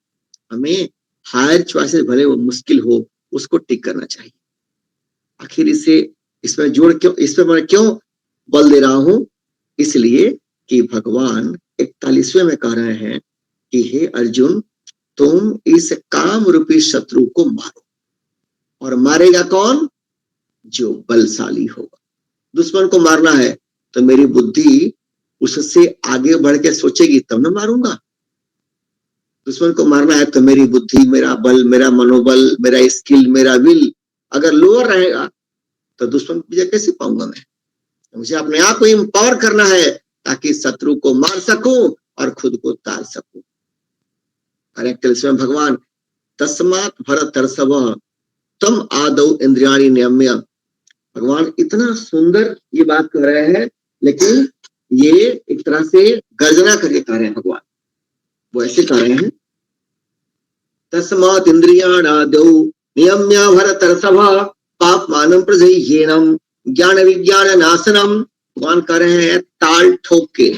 हमें हायर चॉइसेस भले वो मुश्किल हो, उसको टिक करना चाहिए। आखिर इसमें जोड़ क्यों, इस पर मैं क्यों बल दे रहा हूं? इसलिए कि भगवान 41वें में कह रहे हैं कि हे अर्जुन, तुम इस काम रूपी शत्रु को मारो। और मारेगा कौन? जो बलशाली होगा। दुश्मन को मारना है तो मेरी बुद्धि उससे आगे बढ़ के सोचेगी तब न मारूंगा। दुश्मन को मारना है तो मेरी बुद्धि, मेरा बल, मेरा मनोबल, मेरा स्किल, मेरा विल अगर लोअर रहेगा तो दुश्मन को विजय कैसे पाऊंगा मैं? मुझे अपने आप को एम्पावर करना है ताकि शत्रु को मार सकूं और खुद को तार सकूं। करेक्ट स्वयं भगवान, तस्मात् भरतर्षभ तम आदौ इंद्रियाणि नियम्य। भगवान इतना सुंदर ये बात कह रहे हैं, लेकिन ये एक तरह से गर्जना करके कह रहे हैं भगवान। वो ऐसे कह रहे हैं, तस्मात् इंद्रियाणादौ नियम्य भरतर्षभ पापमानं प्रजह्येनं ज्ञान विज्ञान नाशनम। भगवान कह रहे हैं ताल ठोक के,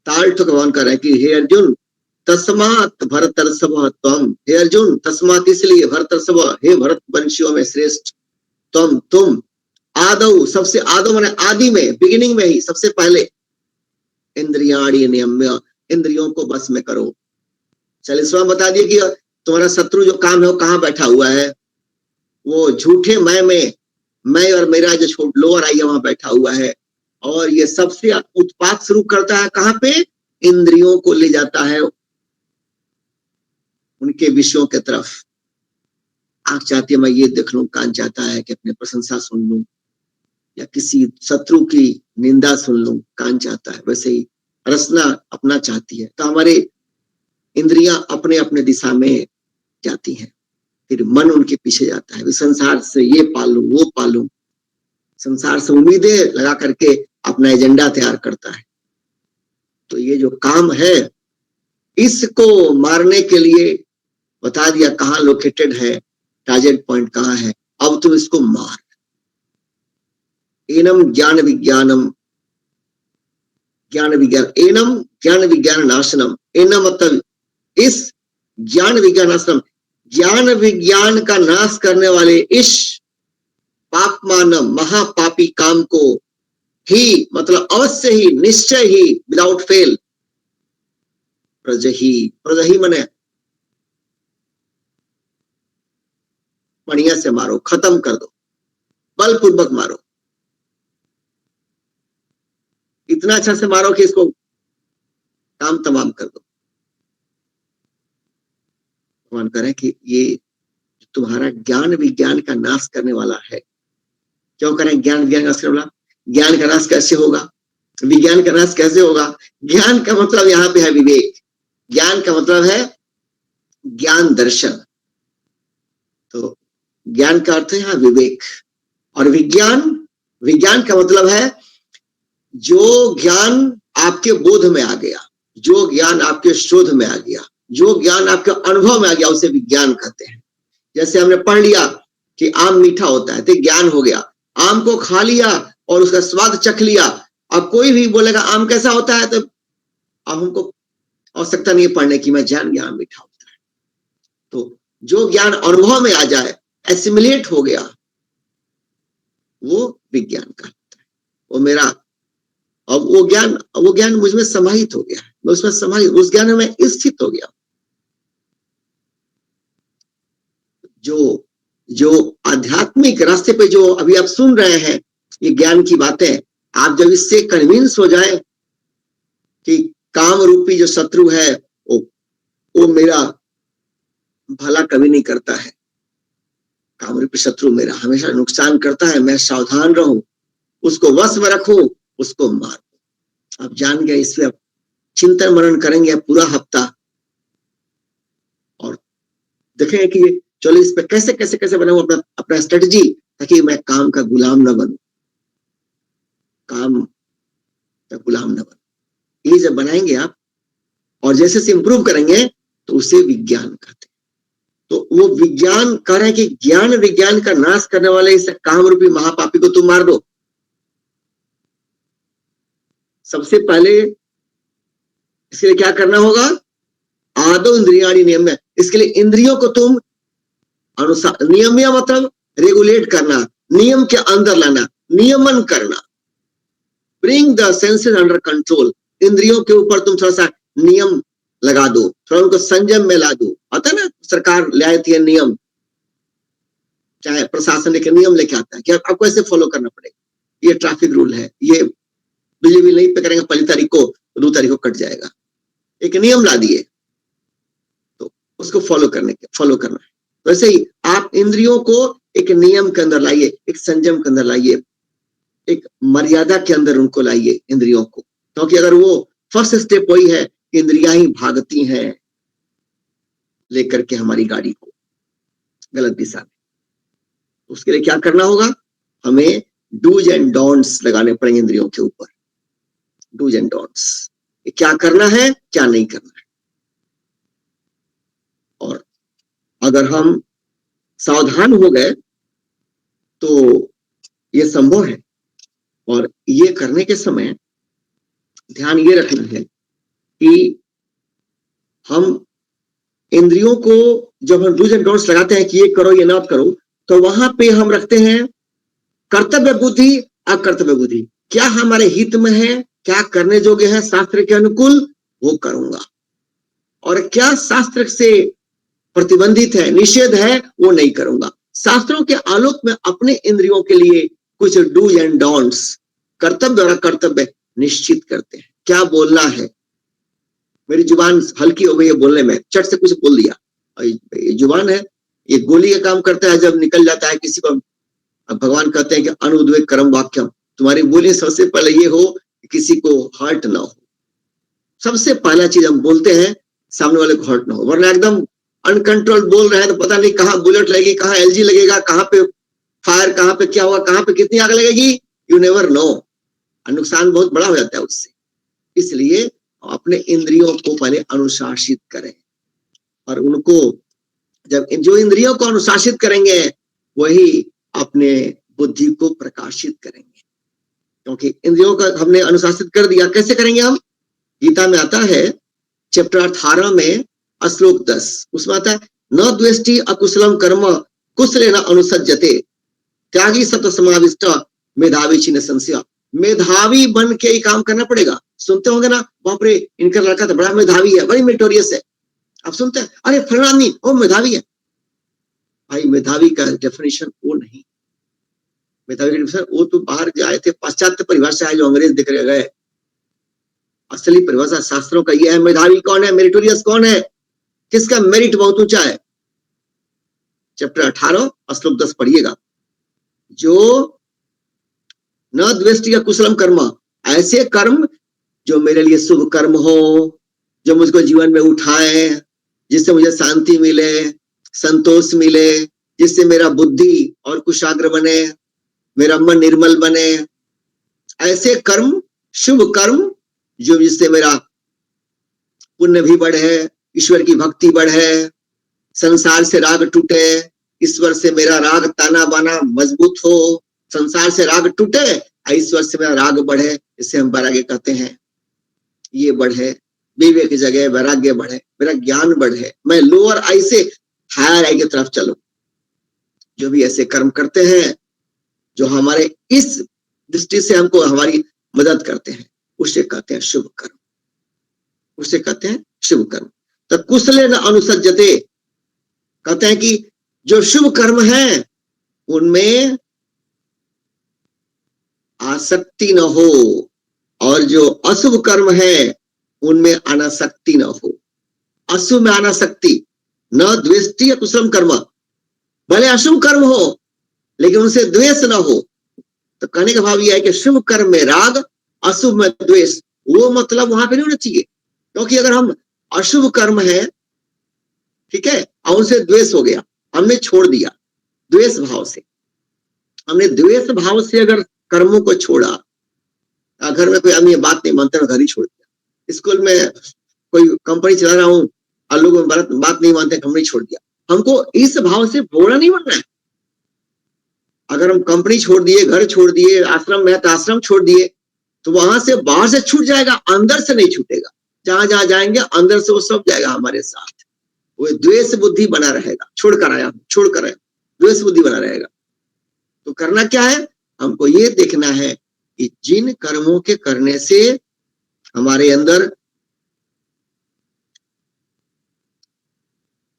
ताल ठोक भगवान कह रहे हैं कि हे अर्जुन, तस्मात् भरतर्षभ त्वम, हे अर्जुन तस्मात् इसलिए, भरतर्षभ हे भरत वंशियों में श्रेष्ठ, तुम आदौ सबसे, आदौ माने आदि में, बिगिनिंग में ही, सबसे पहले, इंद्रियाणि नियम्य इंद्रियों को बस में करो। चलिए स्वयं बता दिए कि तुम्हारा शत्रु जो काम है वो कहाँ बैठा हुआ है? वो झूठे मैं और मेरा जो छोट लोअर आई है वहां बैठा हुआ है। और ये सबसे उत्पात शुरू करता है कहाँ पे? इंद्रियों को ले जाता है उनके विषयों के तरफ। आंख चाहती है मैं ये देख लूं, कान चाहता है कि अपने प्रशंसा सुन लूं, या किसी शत्रु की निंदा सुन लूं, कान चाहता है। वैसे ही रसना अपना चाहती है, तो हमारे इंद्रियां अपने अपने दिशा में जाती हैं। फिर मन उनके पीछे जाता है, संसार से ये पालू वो पालू, संसार से उम्मीदें लगा करके अपना एजेंडा तैयार करता है। तो ये जो काम है, इसको मारने के लिए बता दिया कहाँ लोकेटेड है, टारगेट पॉइंट कहाँ है। अब तुम इसको मार। एनम ज्ञान विज्ञानम, ज्ञान विज्ञान, एनम ज्ञान विज्ञान नाशनम। एनम मतलब इस ज्ञान विज्ञान नाशनम, ज्ञान विज्ञान का नाश करने वाले इस पापमानम महापापी काम को ही, मतलब अवश्य ही, निश्चय ही, विदाउट फेल, प्रजही, प्रजही मने बढ़िया से मारो, खत्म कर दो, बलपूर्वक मारो, इतना अच्छा से मारो कि इसको काम तमाम कर दो। भगवान करें कि ये तुम्हारा ज्ञान विज्ञान का नाश करने वाला है। क्यों करें ज्ञान विज्ञान का नाश करने वाला? ज्ञान का नाश कैसे होगा? विज्ञान का नाश कैसे होगा? ज्ञान का मतलब यहाँ पे है विवेक, ज्ञान का मतलब है ज्ञान दर्शन। तो ज्ञान का अर्थ है यहाँ विवेक, और विज्ञान, विज्ञान का मतलब है जो ज्ञान आपके बोध में आ गया, जो ज्ञान आपके शोध में आ गया, जो ज्ञान आपके अनुभव में आ गया, उसे विज्ञान कहते हैं। जैसे हमने पढ़ लिया कि आम मीठा होता है तो ज्ञान हो गया, आम को खा लिया और उसका स्वाद चख लिया। अब कोई भी बोलेगा आम कैसा होता है, तो अब हमको आवश्यकता नहीं है पढ़ने की, मैं जान गया आम मीठा होता है। तो जो ज्ञान अनुभव में आ जाए, एसिमिलेट हो गया, वो विज्ञान का होता है। वो मेरा, अब वो ज्ञान मुझ में समाहित हो गया, मैं उसमें समाहित, उस ज्ञान में स्थित हो गया। जो जो आध्यात्मिक रास्ते पे जो अभी आप सुन रहे हैं ये ज्ञान की बातें, आप जब इससे कन्विंस हो जाए कि काम रूपी जो शत्रु है वो मेरा भला कभी नहीं करता है, काम रूपी शत्रु मेरा हमेशा नुकसान करता है, मैं सावधान रहूं, उसको वश में रखूं, उसको मारूं। आप जान गए, इस पे आप चिंतन मनन करेंगे पूरा हफ्ता और देखेंगे कि चलो इस पे कैसे कैसे कैसे बनाऊं अपना अपना स्ट्रेटजी, ताकि मैं काम का गुलाम न बनूं, काम का गुलाम न बनूं। ये जब बनाएंगे आप और जैसे से इंप्रूव करेंगे तो उसे विज्ञान कहते हैं। तो वो विज्ञान कह रहे हैं कि ज्ञान विज्ञान का नाश करने वाले इस काम रूपी महापापी को तुम मार दो। सबसे पहले इसके लिए क्या करना होगा? आदो इंद्रियाणि नियम्य, इसके लिए इंद्रियों को तुम अनुसार, नियम्य मतलब रेगुलेट करना, नियम के अंदर लाना, नियमन करना, bring the senses under control. इंद्रियों के ऊपर तुम थोड़ा सा नियम लगा दो, थोड़ा उनको संयम में ला दो। आता है ना, सरकार ले आती है नियम, चाहे प्रशासन लेके नियम लेके आता है कि आपको ऐसे फॉलो करना पड़ेगा, ये ट्रैफिक रूल है, ये बिजली बिल नहीं पे करेंगे 1 तारीख को 2 तारीख को कट जाएगा, एक नियम ला दिए तो उसको फॉलो करना है। तो ऐसे ही आप इंद्रियों को एक नियम के अंदर लाइए, एक संयम के अंदर लाइए, एक मर्यादा के अंदर उनको लाइए इंद्रियों को, क्योंकि अगर वो फर्स्ट स्टेप वही है, इंद्रियां ही भागती हैं लेकर के हमारी गाड़ी को गलत दिशा में। उसके लिए क्या करना होगा? हमें डूज एंड डोंट्स लगाने पड़ेंगे इंद्रियों के ऊपर, डूज एंड डोंट्स, क्या करना है क्या नहीं करना है। और अगर हम सावधान हो गए तो ये संभव है। और ये करने के समय ध्यान ये रखना है कि हम इंद्रियों को जब हम डूज एंड डोंट्स लगाते हैं कि ये करो ये ना करो, तो वहां पे हम रखते हैं कर्तव्य बुद्धि, अकर्तव्य बुद्धि। क्या हमारे हित में है, क्या करने योग्य है, शास्त्र के अनुकूल, वो करूंगा, और क्या शास्त्र से प्रतिबंधित है, निषेध है, वो नहीं करूंगा। शास्त्रों के आलोक में अपने इंद्रियों के लिए कुछ डूज एंड डोंट्स, कर्तव्य और अकर्तव्य निश्चित करते हैं। क्या बोलना है, मेरी जुबान हल्की हो गई है बोलने में, चट से कुछ बोल दिया, ये जुबान है, ये गोली का काम करता है, जब निकल जाता है किसी को। भगवान कहते हैं कि अनुद्वेग कर्म वाक्यम, तुम्हारी बोली सबसे पहले ये हो कि किसी को हर्ट ना हो। सबसे पहला चीज हम बोलते हैं सामने वाले को हर्ट ना हो, वरना एकदम अनकंट्रोल बोल रहे हैं तो पता नहीं कहाँ बुलेट लगेगी, कहाँ एलजी लगेगा, कहाँ पे फायर, कहाँ पे क्या होगा, कहाँ पे कितनी आग लगेगी, यू नेवर नो, नुकसान बहुत बड़ा हो जाता है उससे। इसलिए अपने इंद्रियों को पहले अनुशासित करें, और उनको जब जो इंद्रियों को अनुशासित करेंगे वही अपने बुद्धि को प्रकाशित करेंगे। क्योंकि इंद्रियों का हमने अनुशासित कर दिया, कैसे करेंगे हम? गीता में आता है चैप्टर 18 में श्लोक 10, उसमें आता है न द्वेष्टि अकुशलम कर्म कुशलेन अनुसज्जते त्यागी सत्व समाविष्ट मेधावी छिन्न संशय। मेधावी बन के ही काम करना पड़ेगा। सुनते होंगे ना, बाप रे इनका लड़का तो बड़ा मेधावी है, बड़ी मेटोरियस है। आप सुनते हैं, अरे फलानी वो मेधावी है। भाई मेधावी का डेफिनेशन वो नहीं, मेधावी का डेफिनेशन वो तो बाहर जाए थे, पाश्चात्य परिभाषा है जो अंग्रेज दिख रहे गए। असली परिभाषा शास्त्रों का यह है, मेधावी कौन है, मेरिटोरियस कौन है, किसका मेरिट बहुत ऊंचा है। चैप्टर 18 श्लोक 10 पढ़िएगा। जो न द्वेष्टि कुशलम कर्म, ऐसे कर्म जो मेरे लिए शुभ कर्म हो, जो मुझको जीवन में उठाए, जिससे मुझे शांति मिले, संतोष मिले, जिससे मेरा बुद्धि और कुशाग्र बने, मेरा मन निर्मल बने, ऐसे कर्म, शुभ कर्म, जो जिससे मेरा पुण्य भी बढ़े, ईश्वर की भक्ति बढ़े, संसार से राग टूटे, ईश्वर से मेरा राग ताना बाना मजबूत हो, संसार से राग टूटे, ईश्वर से मेरा राग बढ़े, इसे हम वैराग्य कहते हैं। ये बढ़े, विवेक की जगह वैराग्य बढ़े, मेरा ज्ञान बढ़े, मैं लोअर आई से हायर आई की तरफ चलूं। जो भी ऐसे कर्म करते हैं जो हमारे इस दृष्टि से हमको हमारी मदद करते हैं, उसे कहते हैं शुभ कर्म, उसे कहते हैं शुभ कर्म। तो कुशले न अनुसज्जते, कहते हैं कि जो शुभ कर्म है उनमें आसक्ति न हो, और जो अशुभ कर्म है उनमें अनासक्ति न हो। अशुभ में अनासक्ति, न द्वेष्टि कुशलम कर्म, भले अशुभ कर्म हो लेकिन उनसे द्वेष न हो। तो कहने का भाव यह है कि शुभ कर्म में राग, अशुभ में द्वेष, वो मतलब वहां पे नहीं होना चाहिए। क्योंकि अगर हम अशुभ कर्म है, ठीक है, और उनसे द्वेष हो गया, हमने छोड़ दिया द्वेष भाव से, हमने द्वेष भाव से अगर कर्मों को छोड़ा, घर में कोई आदमी बात नहीं मानता, घर ही छोड़ दिया, स्कूल में कोई कंपनी चला रहा हूं और लोग बात नहीं मानते, कंपनी छोड़ दिया, हमको इस भाव से भोला नहीं बनना है। अगर हम कंपनी छोड़ दिए, घर छोड़ दिए, आश्रम में तो आश्रम छोड़ दिए, तो वहां से बाहर से छूट जाएगा, अंदर से नहीं छूटेगा। जहां जहां जाएंगे अंदर से वो सब जाएगा हमारे साथ। वो द्वेष बुद्धि बना रहेगा, छोड़कर आया द्वेष बुद्धि बना रहेगा। तो करना क्या है, हमको ये देखना है कि जिन कर्मों के करने से हमारे अंदर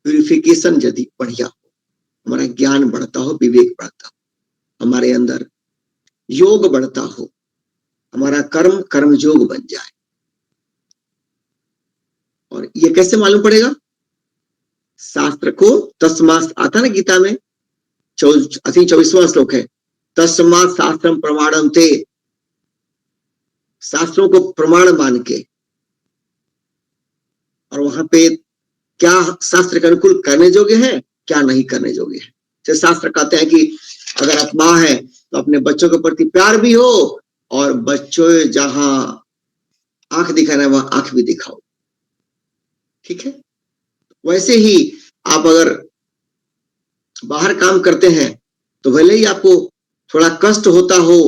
प्यूरिफिकेशन यदि बढ़िया हो, हमारा ज्ञान बढ़ता हो, विवेक बढ़ता हो, हमारे अंदर योग बढ़ता हो, हमारा कर्म कर्म योग बन जाए। और ये कैसे मालूम पड़ेगा, शास्त्र को तस्मात् आता ना गीता में 24वां श्लोक है, तस्मात् शास्त्रम प्रमाणम ते, शास्त्रों को प्रमाण मान के। और वहां पे क्या शास्त्र के अनुकूल करने योग्य है, क्या नहीं करने योग्य है। जैसे शास्त्र कहते हैं कि अगर आप माँ है तो अपने बच्चों के प्रति प्यार भी हो, और बच्चों जहां आंख दिखाना है वहां आंख भी दिखाओ, ठीक है। वैसे ही आप अगर बाहर काम करते हैं तो भले ही आपको थोड़ा कष्ट होता हो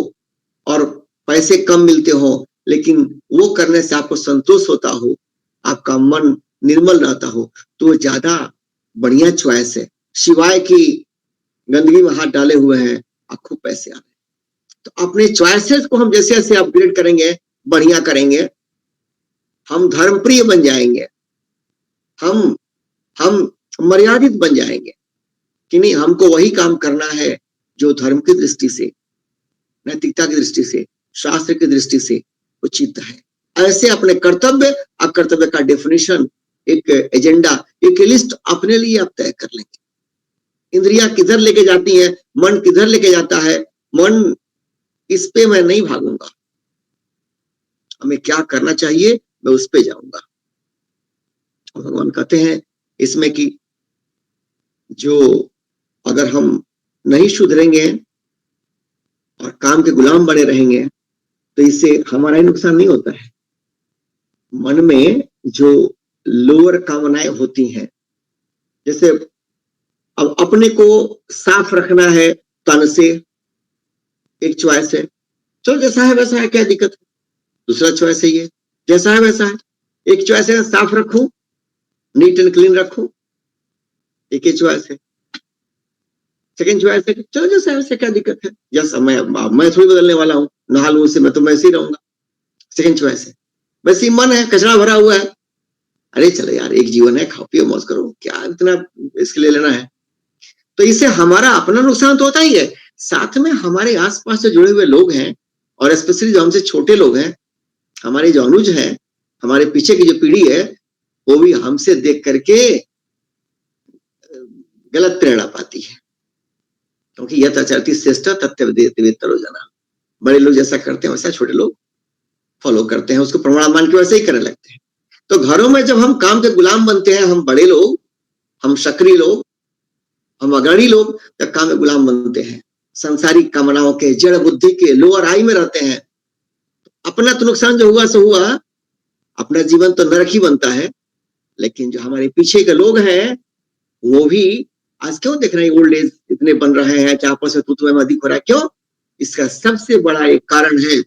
और पैसे कम मिलते हो, लेकिन वो करने से आपको संतोष होता हो, आपका मन निर्मल रहता हो, तो ज्यादा बढ़िया चॉइस है, सिवाय कि गंदगी में हाथ डाले हुए हैं आप खूब पैसे आ रहे हैं। तो अपने चॉइसेस को हम जैसे जैसे अपग्रेड करेंगे, बढ़िया करेंगे, हम धर्मप्रिय बन जाएंगे, हम मर्यादित बन जाएंगे कि नहीं, हमको वही काम करना है जो धर्म की दृष्टि से, नैतिकता की दृष्टि से, शास्त्र की दृष्टि से उचित है। ऐसे अपने कर्तव्य अकर्तव्य का डेफिनेशन, एक एजेंडा, एक लिस्ट अपने लिए आप तय कर लेंगे। इंद्रियां किधर लेके जाती है, मन किधर लेके जाता है, मन इस पे मैं नहीं भागूंगा, हमें क्या करना चाहिए मैं उस पे जाऊंगा। भगवान कहते हैं इसमें कि जो अगर हम नहीं सुधरेंगे और काम के गुलाम बने रहेंगे तो इससे हमारा ही नुकसान नहीं होता है। मन में जो लोअर कामनाएं होती हैं, जैसे अब अपने को साफ रखना है तन से, एक चॉइस है, चलो जैसा है वैसा है, क्या दिक्कत है। दूसरा चॉइस है ये, जैसा है वैसा है। एक चॉइस है साफ रखूं, नीट एंड क्लीन रखूं, एक ही चॉइस है। सेकंड चॉइस है चलो जैसा है वैसे, क्या दिक्कत है, जैसा मैं थोड़ी बदलने वाला हूँ, नहा लूं उससे, मैं तो वैसे ही रहूंगा। सेकंड चॉइस है। वैसे मन है, कचरा भरा हुआ है, अरे चलो यार एक जीवन है, खाओ पियो मौज करो, क्या इतना इसके लिए लेना है। तो इससे हमारा अपना नुकसान तो होता ही है, साथ में हमारे आसपास से जुड़े हुए लोग हैं, और स्पेशली जो हमसे छोटे लोग हैं, हमारे जो अनुज हैं, हमारे पीछे की जो पीढ़ी है, वो भी हमसे देख करके गलत प्रेरणा पाती है। क्योंकि यह आचरति श्रेष्ठ तथ्यवेत्तरो जना, बड़े लोग जैसा करते हैं वैसा छोटे लोग फॉलो करते हैं, उसको प्रमाण मान के वैसे ही करने लगते हैं। तो घरों में जब हम काम के गुलाम बनते हैं, हम बड़े लोग, हम सक्रिय लोग, हम अग्रणी लोग, जब काम के गुलाम बनते हैं, संसारिक कामनाओं के, जड़ बुद्धि के लोअर आई में रहते हैं, अपना तो नुकसान जो हुआ सो हुआ, अपना जीवन तो नरक ही बनता है। लेकिन जो हमारे पीछे के लोग हैं वो भी आज क्यों देख रहे हैं ओल्ड एज इतने बन रहे हैं, आपस में तू में अधिक हो रहा है, क्यों? इसका सबसे बड़ा एक कारण है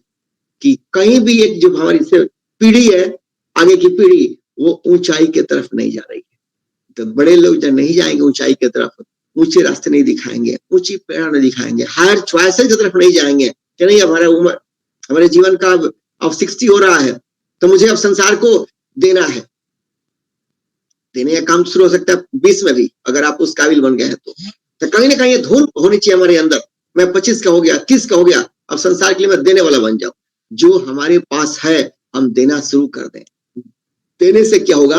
कि कहीं भी एक जो हमारी पीढ़ी है, आगे की पीढ़ी, वो ऊंचाई की तरफ नहीं जा रही है। तो बड़े लोग जब नहीं जाएंगे ऊंचाई की तरफ, ऊंचे रास्ते नहीं दिखाएंगे, ऊंची प्रेरणा नहीं दिखाएंगे, हायर चॉइसेस की तरफ नहीं जाएंगे कि नहीं हमारा उम्र, हमारे जीवन का अब 60 हो रहा है तो मुझे अब संसार को देना है। देने का काम शुरू हो सकता है 20 में भी, अगर आप उस काबिल बन गए हैं तो कहीं ना कहीं ये धुन होनी चाहिए हमारे अंदर, मैं 25 का हो गया, 30 का हो गया, अब संसार के लिए मैं देने वाला बन जाऊं। जो हमारे पास है हम देना शुरू कर दें। देने से क्या होगा,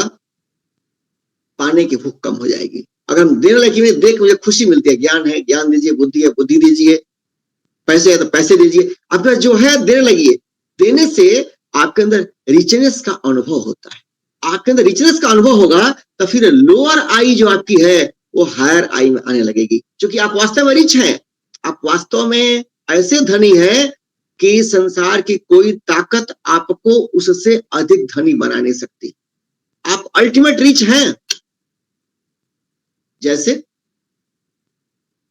पाने की भूख कम हो जाएगी। अगर हम देने लगे में देख मुझे खुशी मिलती है, ज्ञान है ज्ञान दीजिए, बुद्धि है बुद्धि दीजिए, पैसे है तो पैसे दीजिए, अपना जो है देने लगिए। देने से आपके अंदर रिचनेस का अनुभव होता है। आपके अंदर रिचनेस का अनुभव होगा तो फिर लोअर आई जो आपकी है वो हायर आई में आने लगेगी, क्योंकि आप वास्तव में रिच हैं, आप वास्तव में ऐसे धनी है कि संसार की कोई ताकत आपको उससे अधिक धनी बना नहीं सकती। आप अल्टीमेट रिच हैं। जैसे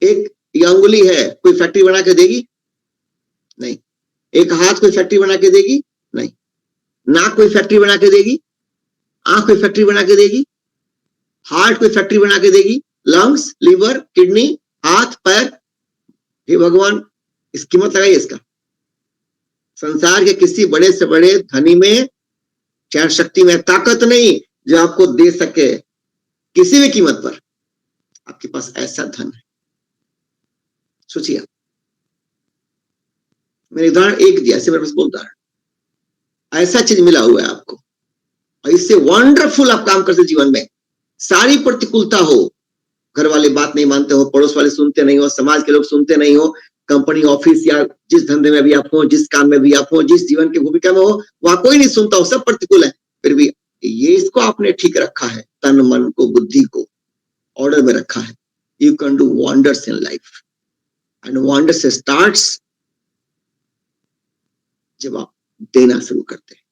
एक अंगुली है, कोई फैक्ट्री बना के देगी नहीं, एक हाथ कोई फैक्ट्री बना के देगी नहीं, नाक कोई फैक्ट्री बना के देगी, आंख कोई फैक्ट्री बना के देगी, हार्ट कोई फैक्ट्री बना के देगी, लंग्स, लीवर, किडनी, हाथ, पैर, हे भगवान इस कीमत लगाइए इसका। संसार के किसी बड़े से बड़े धनी में चाहे शक्ति में ताकत नहीं जो आपको दे सके किसी भी कीमत पर। आपके पास ऐसा धन है। सोचिए, मैंने उदाहरण एक दिया, ऐसे मेरे पास बहुत उदाहरण, ऐसा चीज मिला हुआ है आपको और इससे वंडरफुल आप काम करते जीवन में। सारी प्रतिकूलता हो, घर वाले बात नहीं मानते हो, पड़ोस वाले सुनते नहीं हो, समाज के लोग सुनते नहीं हो, कंपनी ऑफिस या जिस धंधे में भी आप हो, जिस काम में भी आप हो, जिस जीवन की भूमिका में हो, वहां कोई नहीं सुनता हो, सब प्रतिकूल है, फिर भी ये इसको आपने ठीक रखा है, तन मन को बुद्धि को ऑर्डर में रखा है। You can do wonders in life and wonders starts जब आप देना शुरू करते हैं।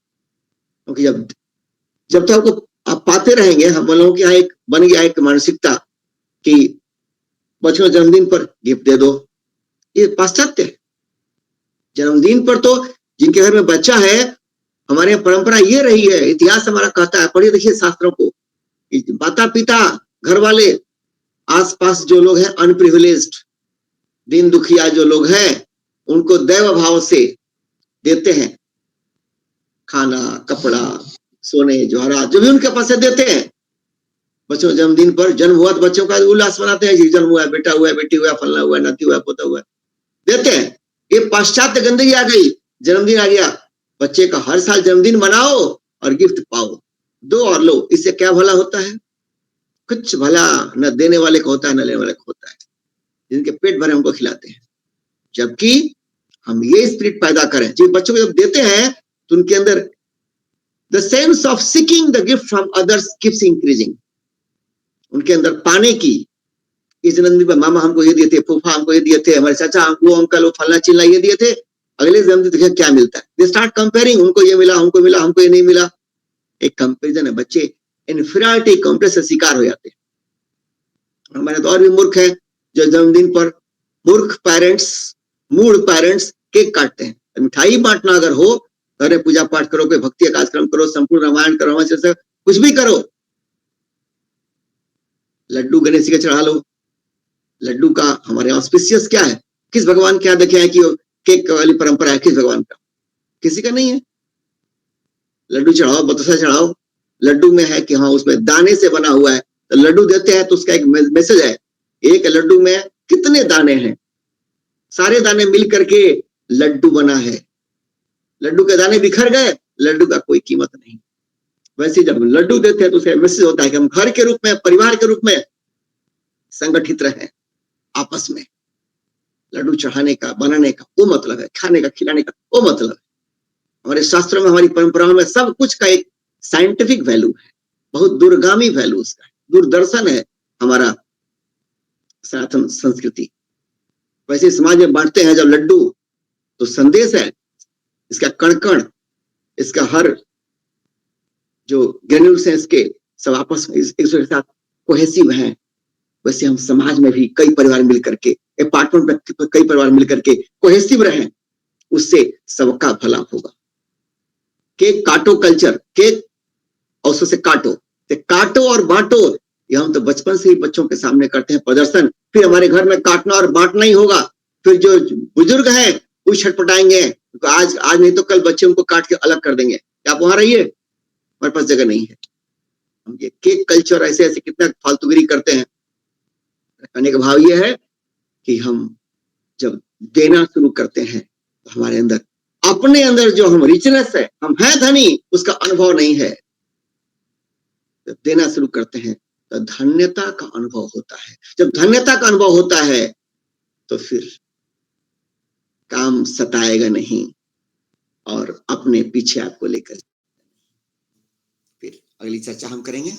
क्योंकि जब तो आपको आप पाते रहेंगे, हम लोगों के यहाँ एक बन गया एक मानसिकता कि बच्चों जन्मदिन पर गिफ्ट दे दो, ये पाश्चात्य है। जन्मदिन पर तो जिनके घर में बच्चा है, हमारे यहाँ परंपरा ये रही है, इतिहास हमारा कहता है, पढ़िए देखिए शास्त्रों को, माता पिता घर वाले आसपास जो लोग हैं अनप्रिविलेज्ड दीन दुखिया जो लोग हैं उनको दैव भाव से देते हैं, खाना कपड़ा सोने जवाहरात जो भी उनके पास है देते हैं। बच्चों जन्मदिन पर, जन्म हुआ तो बच्चों का उल्लास मनाते हैं, जन्म हुआ, बेटा हुआ, बेटी हुआ, फलना हुआ, नाती हुआ, पोता हुआ, देते हैं। ये पाश्चात्य गंदगी आ गई, जन्मदिन आ गया, बच्चे का हर साल जन्मदिन मनाओ और गिफ्ट पाओ, दो और लो, इससे क्या भला होता है? कुछ भला न देने वाले को होता है न लेने वाले को होता है। जिनके पेट भरे उनको खिलाते हैं। जबकि हम ये स्पिरिट पैदा करें, जो बच्चों को जब देते हैं तो उनके अंदर the sense of seeking the gift from others keeps increasing. उनके अंदर पाने की, इस जन्मदिन पर मामा हमको ये दिए थे, फूफा हमको ये दिए थे, हमारे चाचा हमको अंकल वो फलना चिल्ला ये दिए थे, अगले जन्मदिन देखिए क्या मिलता है। दे स्टार्ट कंपेयरिंग, उनको ये मिला, हमको मिला, हमको ये नहीं मिला। एक कंपेरिजन है, बच्चे इन्फीरियरिटी कॉम्प्लेक्स से शिकार हो जाते हैं। हमारे तो और भी मूर्ख है जो जन्मदिन पर मूर्ख पेरेंट्स, मूड पेरेंट्स केक काटते हैं। मिठाई बांटना अगर हो, घर पूजा पाठ करो, कोई भक्ति कार्यक्रम करो, संपूर्ण रामायण करो, कुछ भी करो, लड्डू गणेश जी के चढ़ा लो। लड्डू का हमारे ऑस्पिशियस क्या है, किस भगवान क्या देखे हैं कि केक वाली परंपरा है, किस भगवान का? किसी का नहीं है। लड्डू चढ़ाओ, बतासा चढ़ाओ, लड्डू में है कि हाँ उसमें दाने से बना हुआ है, तो लड्डू देते हैं तो उसका एक मैसेज है। एक लड्डू में कितने दाने हैं, सारे दाने मिल करके लड्डू बना है। लड्डू के दाने बिखर गए, लड्डू का कोई कीमत नहीं। वैसे जब लड्डू देते हैं तो उसका मैसेज होता है कि हम घर के रूप में, परिवार के रूप में संगठित रहे, आपस में। लड्डू चढ़ाने का, बनाने का वो मतलब है, खाने का, खिलाने का वो मतलब है। हमारे शास्त्रों में, हमारी परंपराओं में सब कुछ का एक साइंटिफिक वैल्यू है, बहुत दूरगामी वैल्यू उसका है, दूरदर्शन है हमारा सनातन संस्कृति। वैसे समाज में बांटते हैं जब लड्डू, तो संदेश है, इसका कण कण, इसका हर जो ग्रेन्यूल्स हैं इसके सब आपस में एक दूसरे के साथ कोहेसिव हैं। वैसे हम समाज में भी कई परिवार मिलकर के, अपार्टमेंट में कई परिवार मिलकर के कोहेसिव रहें, उससे सबका भला होगा। केक काटो कल्चर, केक और उससे काटो, काटो और बांटो, ये हम तो बचपन से ही बच्चों के सामने करते हैं प्रदर्शन, फिर हमारे घर में काटना और बांटना ही होगा। फिर जो बुजुर्ग हैं वो छटपटाएंगे, तो आज नहीं तो कल बच्चे उनको काट के अलग कर देंगे, क्या आप वहां रहिए, हमारे पास जगह नहीं है। हम ये केक कल्चर ऐसे ऐसे कितना फालतूगिरी करते हैं। कहने का भाव ये है कि हम जब देना शुरू करते हैं तो हमारे अंदर, अपने अंदर जो हम रिचनेस है, हम हैं धनी, उसका अनुभव नहीं है। जब देना शुरू करते हैं तो धन्यता का अनुभव होता है। जब धन्यता का अनुभव होता है तो फिर काम सताएगा नहीं और अपने पीछे आपको लेकर। फिर अगली चर्चा हम करेंगे,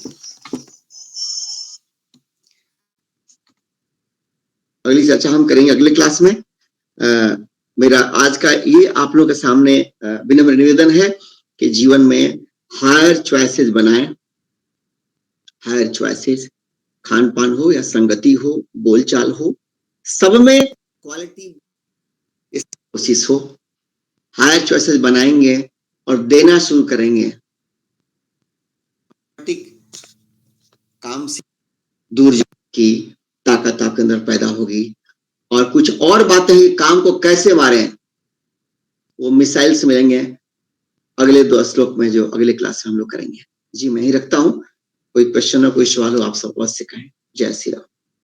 अगले क्लास में। मेरा आज का ये आप लोगों के सामने विनम्र निवेदन है कि जीवन में हायर चॉइसेस बनाएं। हायर चॉइसेस, खान पान हो या संगति हो, बोलचाल हो, सब में क्वालिटी कोशिश हो। हायर चॉइसेस बनाएंगे और देना शुरू करेंगे, काम से दूर की ताकत आपके अंदर पैदा होगी। और कुछ और बातें हैं, काम को कैसे मारें, वो मिसाइल्स मिलेंगे अगले 2 श्लोक में, जो अगले क्लास में हम लोग करेंगे। जी मैं ही रखता हूँ, कोई क्वेश्चन हो, कोई सवाल हो, आप सब अवश्य कहें। जय श्री राम।